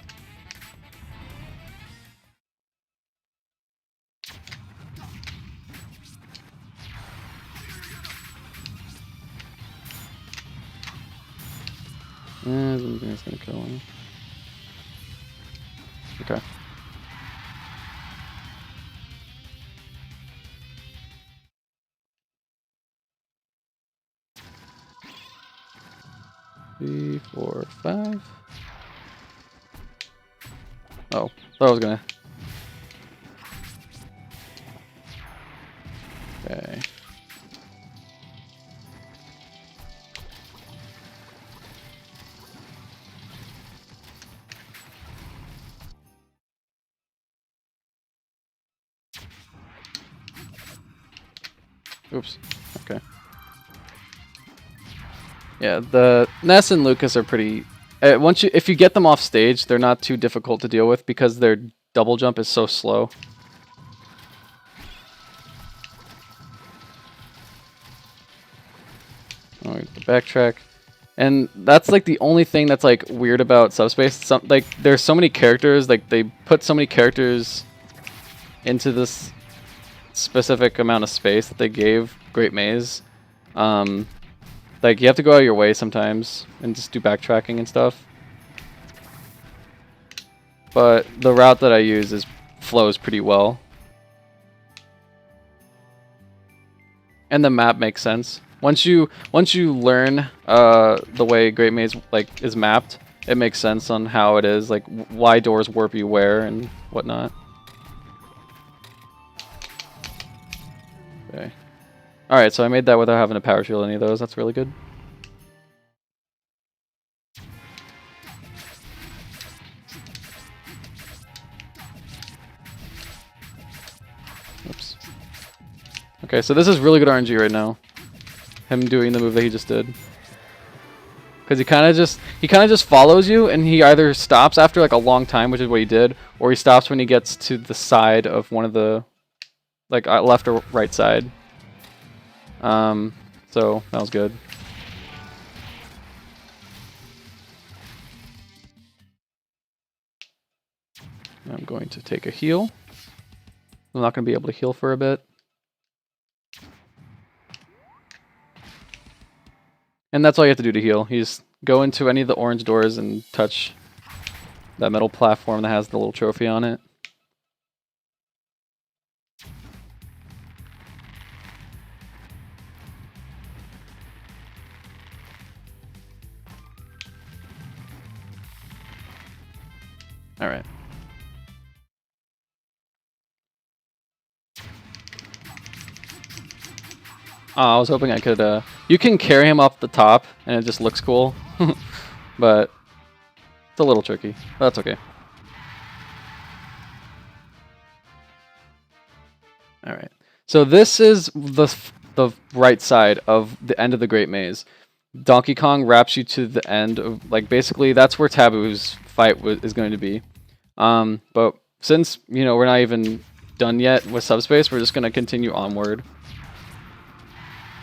Something that's going to kill him. Okay. Three, 4, 5. Oh, thought I was gonna. Okay. Oops. Okay. Yeah, the Ness and Lucas are pretty. If you get them off stage, they're not too difficult to deal with because their double jump is so slow. Alright, the backtrack, and that's like the only thing that's like weird about Subspace. Like there's so many characters. Like they put so many characters into this specific amount of space that they gave Great Maze. Like you have to go out of your way sometimes and just do backtracking and stuff. But the route that I use flows pretty well. And the map makes sense. Once you learn the way Great Maze like is mapped, it makes sense on how it is, like why doors warp you where and whatnot. Okay. Alright, so I made that without having to power shield any of those. That's really good. Oops. Okay, so this is really good RNG right now. Him doing the move that he just did. Because he kind of just follows you, and he either stops after like a long time, which is what he did, or he stops when he gets to the side of one of the, like left or right side. So that was good. I'm going to take a heal. I'm not going to be able to heal for a bit. And that's all you have to do to heal. You just go into any of the orange doors and touch that metal platform that has the little trophy on it. All right. Oh, I was hoping I could. You can carry him up the top, and it just looks cool, but it's a little tricky. But that's okay. All right. So this is the right side of the end of the Great Maze. Donkey Kong wraps you to the end of, like, basically that's where Taboo's fight is going to be. But since, you know, we're not even done yet with Subspace, we're just going to continue onward.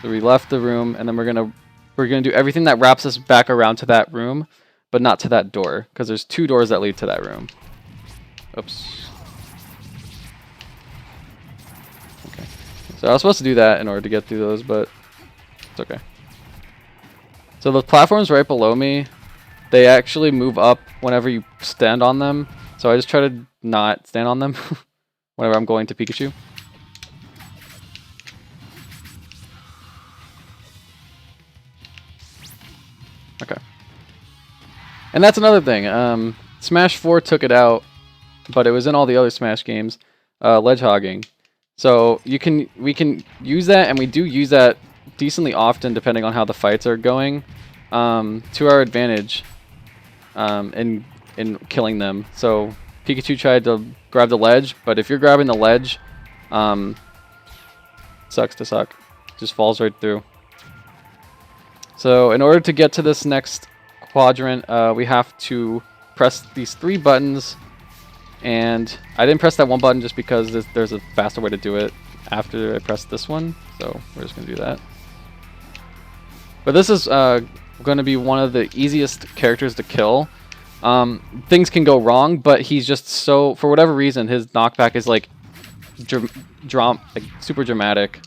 So we left the room, and then we're gonna do everything that wraps us back around to that room, but not to that door, because there's 2 doors that lead to that room. Oops. Okay. So I was supposed to do that in order to get through those, but it's okay. So the platforms right below me, they actually move up whenever you stand on them. So I just try to not stand on them whenever I'm going to Pikachu. Okay. And that's another thing. Smash 4 took it out, but it was in all the other Smash games. Ledge hogging. So we can use that, and we do use that decently often, depending on how the fights are going, to our advantage in killing them. So Pikachu tried to grab the ledge, but if you're grabbing the ledge, sucks to suck. Just falls right through. So in order to get to this next quadrant, we have to press these 3 buttons. And I didn't press that one button just because there's a faster way to do it after I press this one. So we're just going to do that. But this is going to be one of the easiest characters to kill. Things can go wrong, but he's just so, for whatever reason, his knockback is like super dramatic.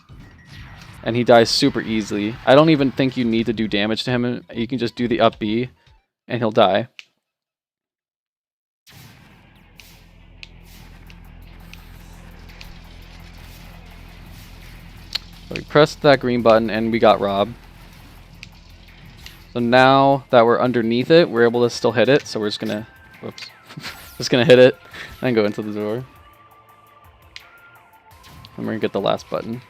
And he dies super easily. I don't even think you need to do damage to him. You can just do the up B, and he'll die. So we pressed that green button, and we got robbed. So now that we're underneath it, we're able to still hit it. So we're just gonna, whoops, just gonna hit it and go into the door. And we're gonna get the last button.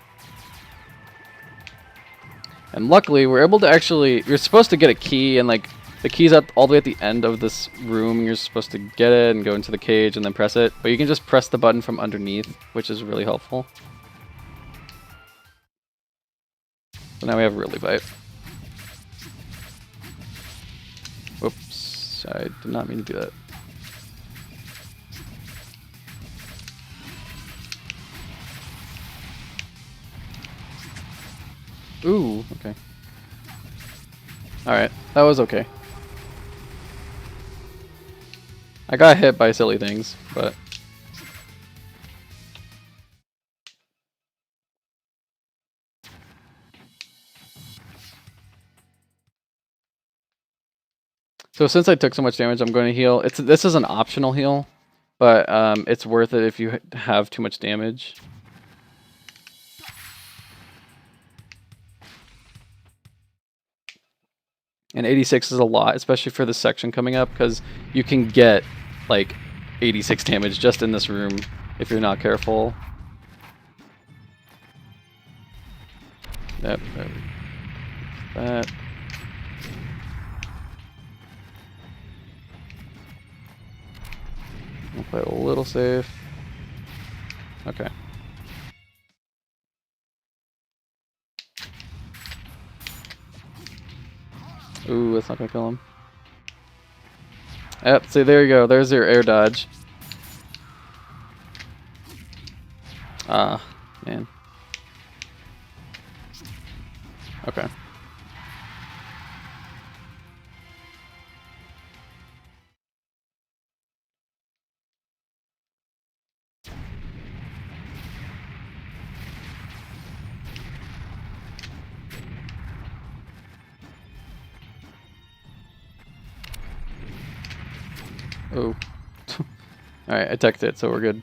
And luckily, we're able to actually, you're supposed to get a key, and like, the key's all the way at the end of this room. You're supposed to get it and go into the cage and then press it. But you can just press the button from underneath, which is really helpful. So now we have a really fight. Whoops, I did not mean to do that. Ooh, okay. Alright, that was okay. I got hit by silly things, but... So since I took so much damage, I'm going to heal. This is an optional heal, but it's worth it if you have too much damage. And 86 is a lot, especially for this section coming up, because you can get like 86 damage just in this room if you're not careful. Yep, that. I'll play a little safe. Okay. Ooh, that's not gonna kill him. Yep, see, there you go. There's your air dodge. Ah, man. Okay. Oh. Alright, I teched it, so we're good.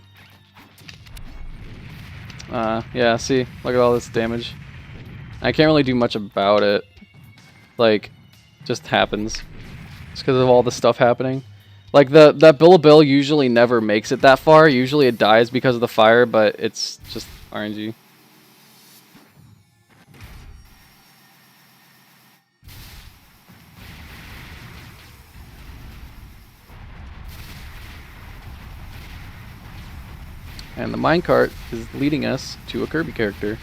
Yeah, see, look at all this damage. I can't really do much about it. Like, just happens. It's because of all the stuff happening. Like that Bill usually never makes it that far. Usually it dies because of the fire, but it's just RNG. And the minecart is leading us to a Kirby character.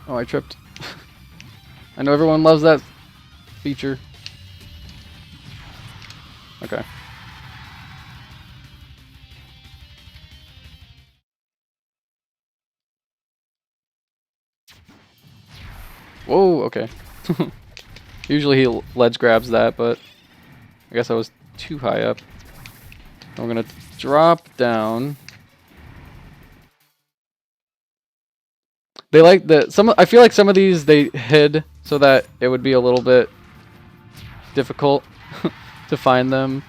Oh, I tripped. I know everyone loves that feature. Okay. Whoa, okay. Usually he ledge grabs that, but I guess I was too high up. I'm gonna drop down. They like the I feel like some of these they hid so that it would be a little bit difficult to find them.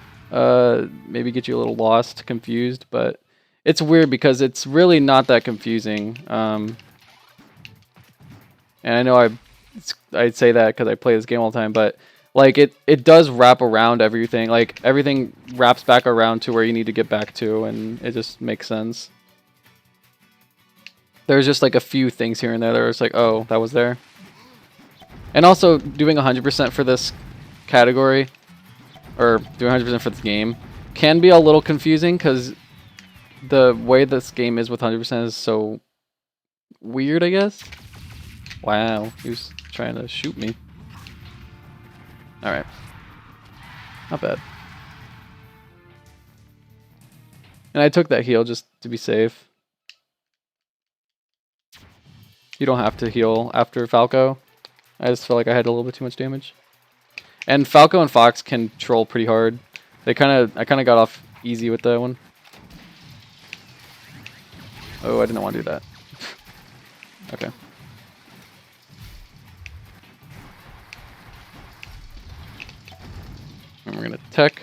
Maybe get you a little lost, confused, but it's weird because it's really not that confusing. And I know I'd say that because I play this game all the time, but like it does wrap around everything. Like everything wraps back around to where you need to get back to, and it just makes sense. There's just like a few things here and there that are just like, oh, that was there. And also doing 100% for this category, or doing 100% for this game, can be a little confusing because the way this game is with 100% is so weird, I guess. Wow, he was trying to shoot me. Alright. Not bad. And I took that heal just to be safe. You don't have to heal after Falco. I just felt like I had a little bit too much damage. And Falco and Fox can troll pretty hard. I kind of got off easy with that one. Oh, I didn't want to do that. Okay. And we're gonna tech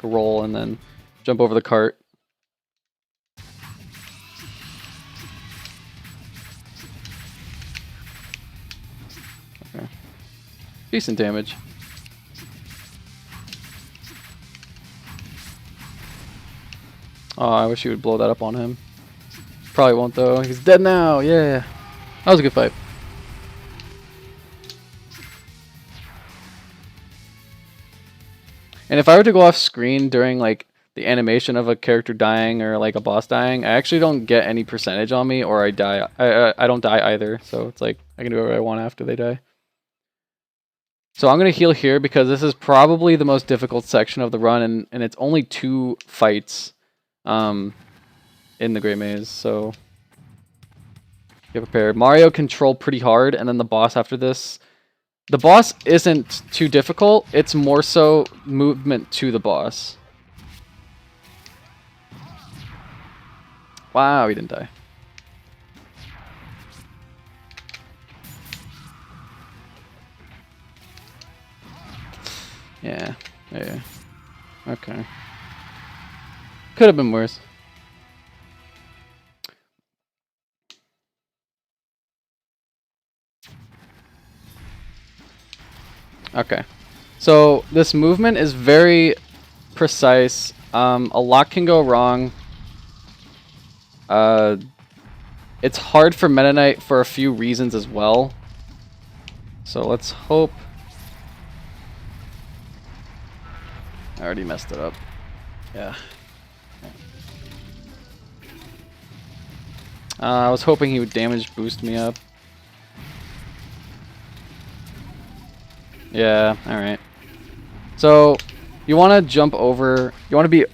roll and then jump over the cart. Okay. Decent damage. Oh, I wish you would blow that up on him. Probably won't though. He's dead now. Yeah. That was a good fight. And if I were to go off screen during like the animation of a character dying or like a boss dying, I actually don't get any percentage on me, or I die. I don't die either. So it's like I can do whatever I want after they die. So I'm gonna heal here because this is probably the most difficult section of the run, and it's only 2 fights in the Great Maze. So get prepared. Mario can troll pretty hard, and then the boss after this. The boss isn't too difficult, it's more so movement to the boss. Wow, he didn't die. Yeah. Okay. Could have been worse. Okay, so this movement is very precise. A lot can go wrong. It's hard for Meta Knight for a few reasons as well. So let's hope. I already messed it up. Yeah. I was hoping he would damage boost me up. Yeah, alright. So, you want to jump over, you want to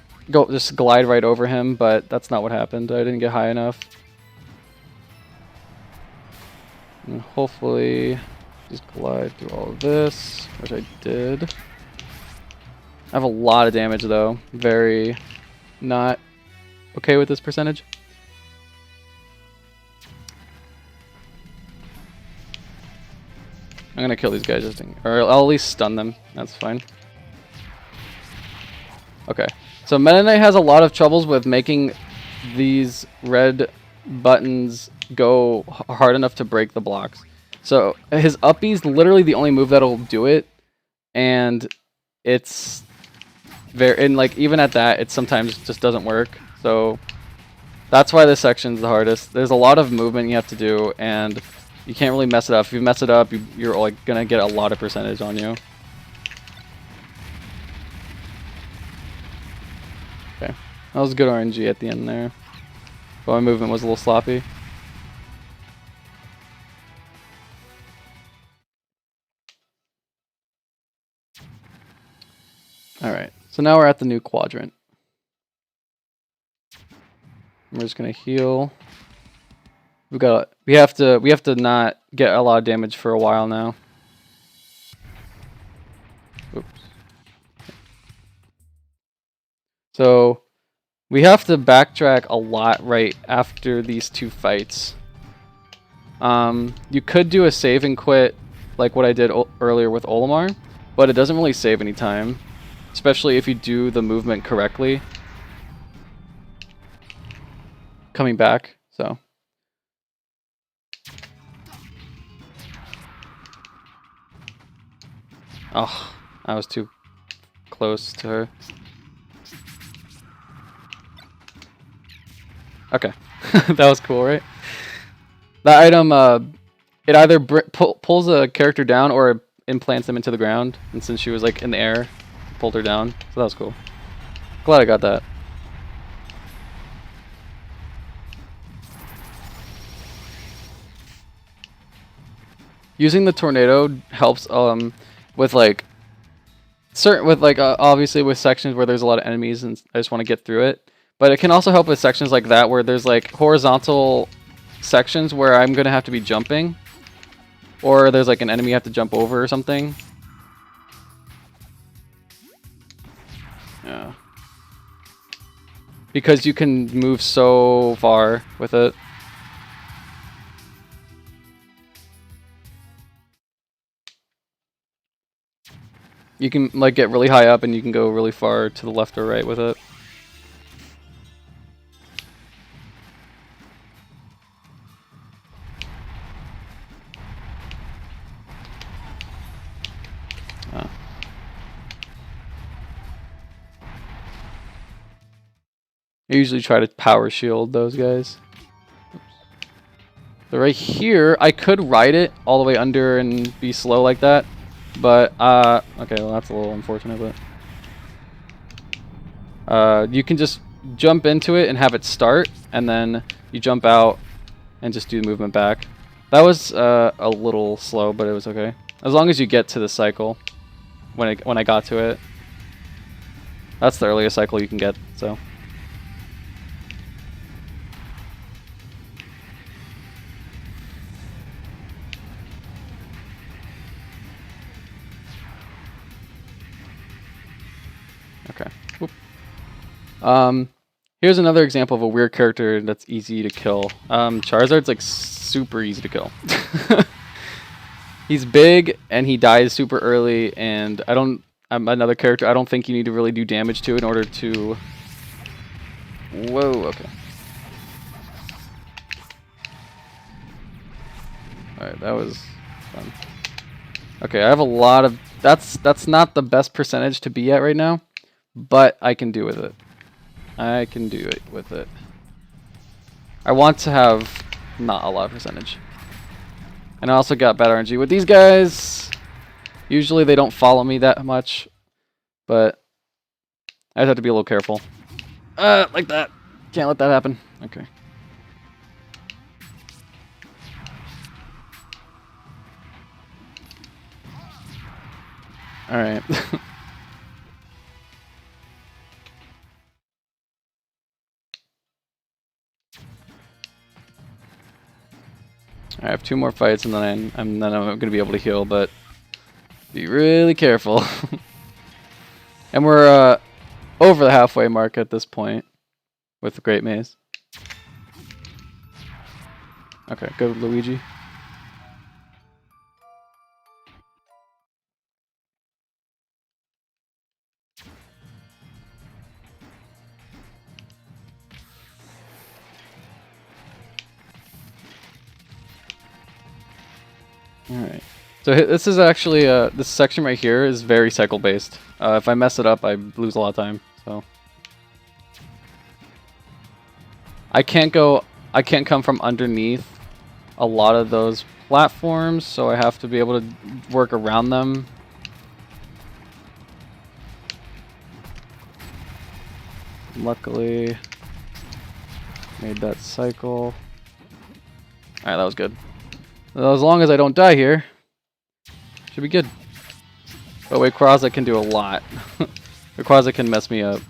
just glide right over him, but that's not what happened. I didn't get high enough. And hopefully, just glide through all of this, which I did. I have a lot of damage though. Very not okay with this percentage. I'm gonna kill these guys or I'll at least stun them. That's fine. Okay, so Meta Knight has a lot of troubles with making these red buttons go hard enough to break the blocks. So his uppie's literally the only move that'll do it, and it's very, and like even at that, it sometimes just doesn't work. So that's why this section's the hardest. There's a lot of movement you have to do, and you can't really mess it up. If you mess it up, you're like gonna get a lot of percentage on you. Okay, that was good RNG at the end there. But my movement was a little sloppy. Alright, so now we're at the new quadrant. We're just gonna heal. We have to not get a lot of damage for a while now. Oops. So we have to backtrack a lot right after these two fights. You could do a save and quit like what I did earlier with Olimar, but it doesn't really save any time, especially if you do the movement correctly. Coming back, so. Oh, I was too close to her. Okay, that was cool, right? That item, it either pulls a character down or it implants them into the ground. And since she was like in the air, it pulled her down. So that was cool. Glad I got that. Using the tornado helps with like obviously with sections where there's a lot of enemies and I just want to get through it. But it can also help with sections like that where there's like horizontal sections where I'm gonna have to be jumping, or there's like an enemy you have to jump over or something. Yeah. Because you can move so far with it. You can like get really high up and you can go really far to the left or right with it. I usually try to power shield those guys. Oops. So right here, I could ride it all the way under and be slow like that. But, okay, well that's a little unfortunate, but... you can just jump into it and have it start, and then you jump out and just do the movement back. That was a little slow, but it was okay. As long as you get to the cycle when I got to it. That's the earliest cycle you can get, so... Okay. Whoop. Here's another example of a weird character that's easy to kill. Charizard's like super easy to kill. He's big and he dies super early, and I'm another character I don't think you need to really do damage to in order to... Whoa, okay. Alright, that was fun. Okay, I have a lot of... That's not the best percentage to be at right now, but I can do with it. I can do it with it. I want to have not a lot of percentage. And I also got bad RNG with these guys. Usually they don't follow me that much, but I just have to be a little careful. Like that. Can't let that happen. Okay. Alright. I have 2 more fights and then I'm gonna be able to heal, but be really careful. And we're over the halfway mark at this point with the Great Maze. Okay, go Luigi. Alright. So this is actually, this section right here is very cycle based. If I mess it up, I lose a lot of time, so. I can't come from underneath a lot of those platforms, so I have to be able to work around them. Luckily, made that cycle. Alright, that was good. Well, as long as I don't die here, should be good. But wait, Rayquaza can do a lot. Rayquaza can mess me up.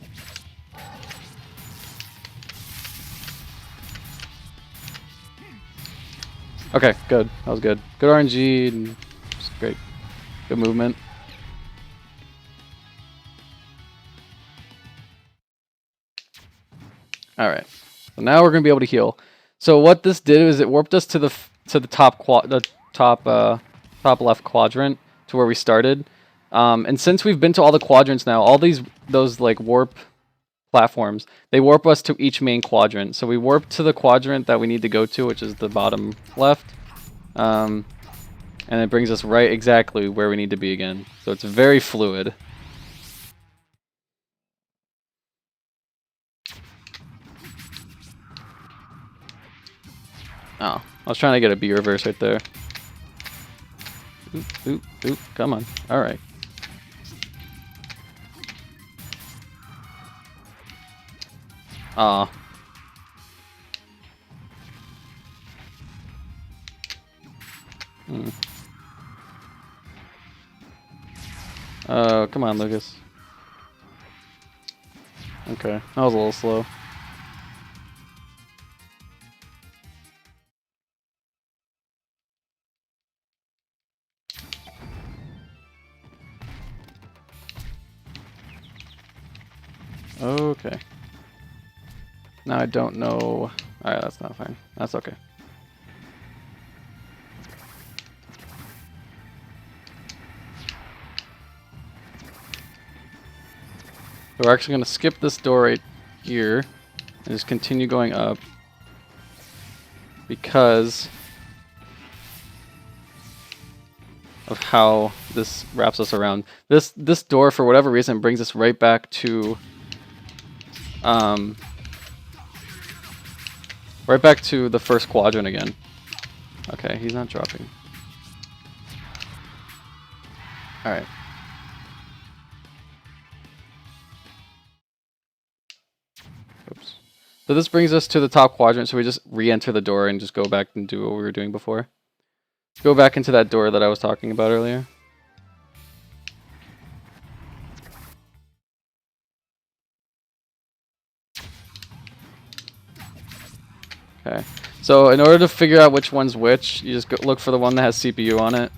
Okay, good. That was good. Good RNG and just great. Good movement. Alright. So now we're gonna be able to heal. So what this did is it warped us to the top top left quadrant to where we started. And since we've been to all the quadrants now, all those like warp platforms, they warp us to each main quadrant. So we warp to the quadrant that we need to go to, which is the bottom left. And it brings us right exactly where we need to be again. So it's very fluid. Oh, I was trying to get a B reverse right there. Oop, oop, oop, come on. Alright. Aw. Oh, come on, Lucas. Okay, that was a little slow. Okay. Now I don't know. Alright, that's not fine. That's okay. So we're actually going to skip this door right here and just continue going up because of how this wraps us around. This door, for whatever reason, brings us right back to the first quadrant again. Okay, he's not dropping. Alright. Oops. So this brings us to the top quadrant, so we just re-enter the door and just go back and do what we were doing before. Go back into that door that I was talking about earlier. Okay, so in order to figure out which one's which, you just look for the one that has CPU on it.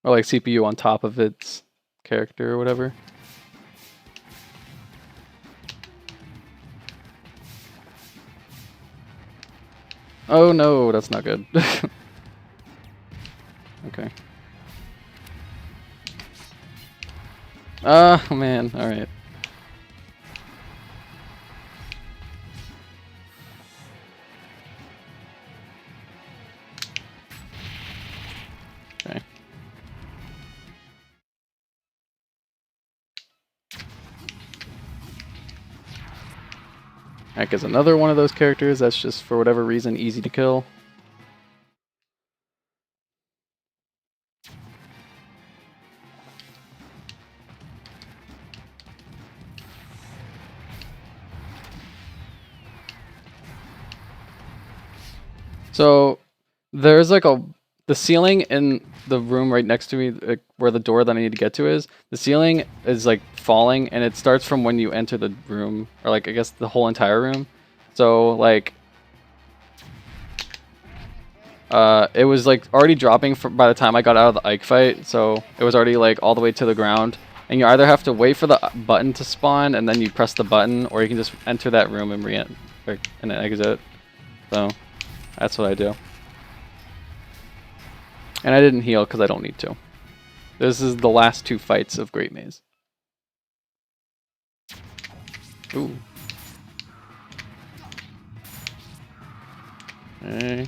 Or like CPU on top of its character or whatever. Oh no, that's not good. Okay. Oh man, alright. Okay. Heck is another one of those characters that's just, for whatever reason, easy to kill. So there's like the ceiling in the room right next to me, like where the door that I need to get to is. The ceiling is like falling, and it starts from when you enter the room, or like I guess the whole entire room. So like, it was like already dropping by the time I got out of the Ike fight. So it was already like all the way to the ground, and you either have to wait for the button to spawn and then you press the button, or you can just enter that room and and exit. So that's what I do. And I didn't heal because I don't need to. This is the last two fights of Great Maze. Ooh. Okay.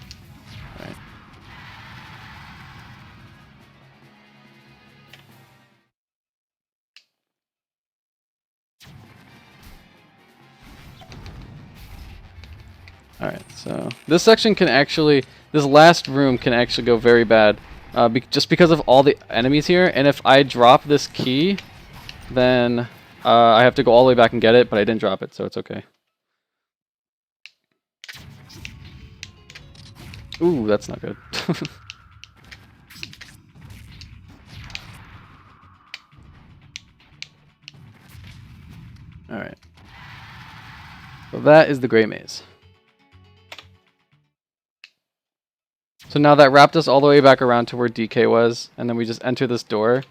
Alright. Alright, so this section can actually, this last room can actually go very bad, just because of all the enemies here, and if I drop this key, then I have to go all the way back and get it, but I didn't drop it, so it's okay. Ooh, that's not good. Alright. So that is the Great Maze. So now that wrapped us all the way back around to where DK was, and then we just enter this door,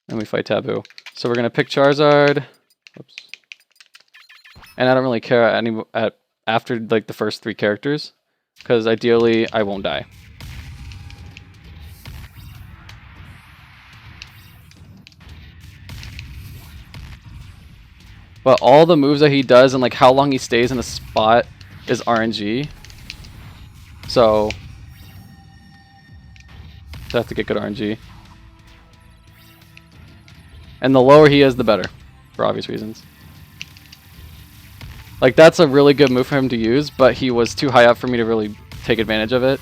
and we fight Taboo. So we're gonna pick Charizard. Oops. And I don't really care after like the first 3 characters, because ideally I won't die. But all the moves that he does and like how long he stays in a spot is RNG. So I have to get good RNG. And the lower he is, the better, for obvious reasons. Like, that's a really good move for him to use, but he was too high up for me to really take advantage of it.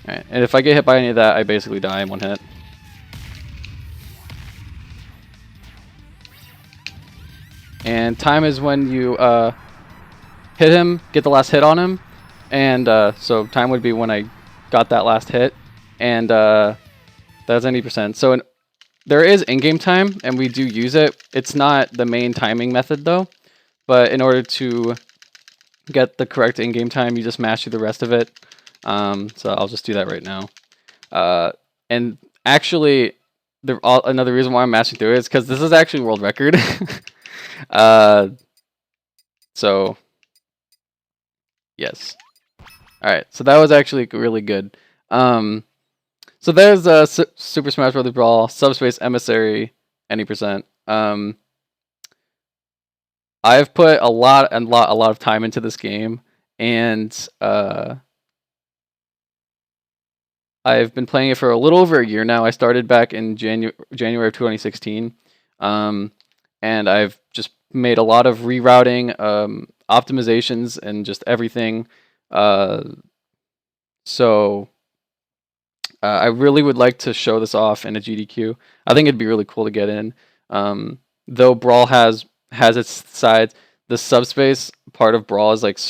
Alright, and if I get hit by any of that, I basically die in 1 hit. And time is when you hit him, get the last hit on him, and so time would be when I got that last hit, and that's 90%. So there is in-game time, and we do use it. It's not the main timing method though, but in order to get the correct in-game time, you just mash through the rest of it. So I'll just do that right now. And actually, another reason why I'm mashing through it is because this is actually world record. So yes. Alright, so that was actually really good. So there's Super Smash Bros. Brawl Subspace Emissary, any percent. I've put a lot of time into this game, and I've been playing it for a little over a year now. I started back in January of 2016, and I've just made a lot of rerouting, optimizations, and just everything. So I really would like to show this off in a GDQ. I think it'd be really cool to get in. Though Brawl has its sides, the subspace part of Brawl is like it's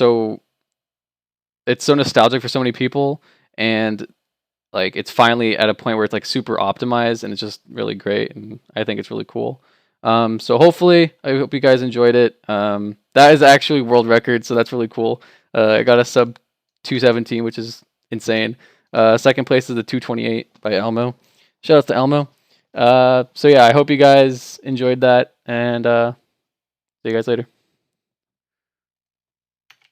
so nostalgic for so many people, and like it's finally at a point where it's like super optimized, and it's just really great, and I think it's really cool. So hopefully, I hope you guys enjoyed it. That is actually world record, so that's really cool. I got a sub 217, which is insane. Second place is the 228 by Elmo. Shout out to Elmo. So yeah, I hope you guys enjoyed that, and see you guys later.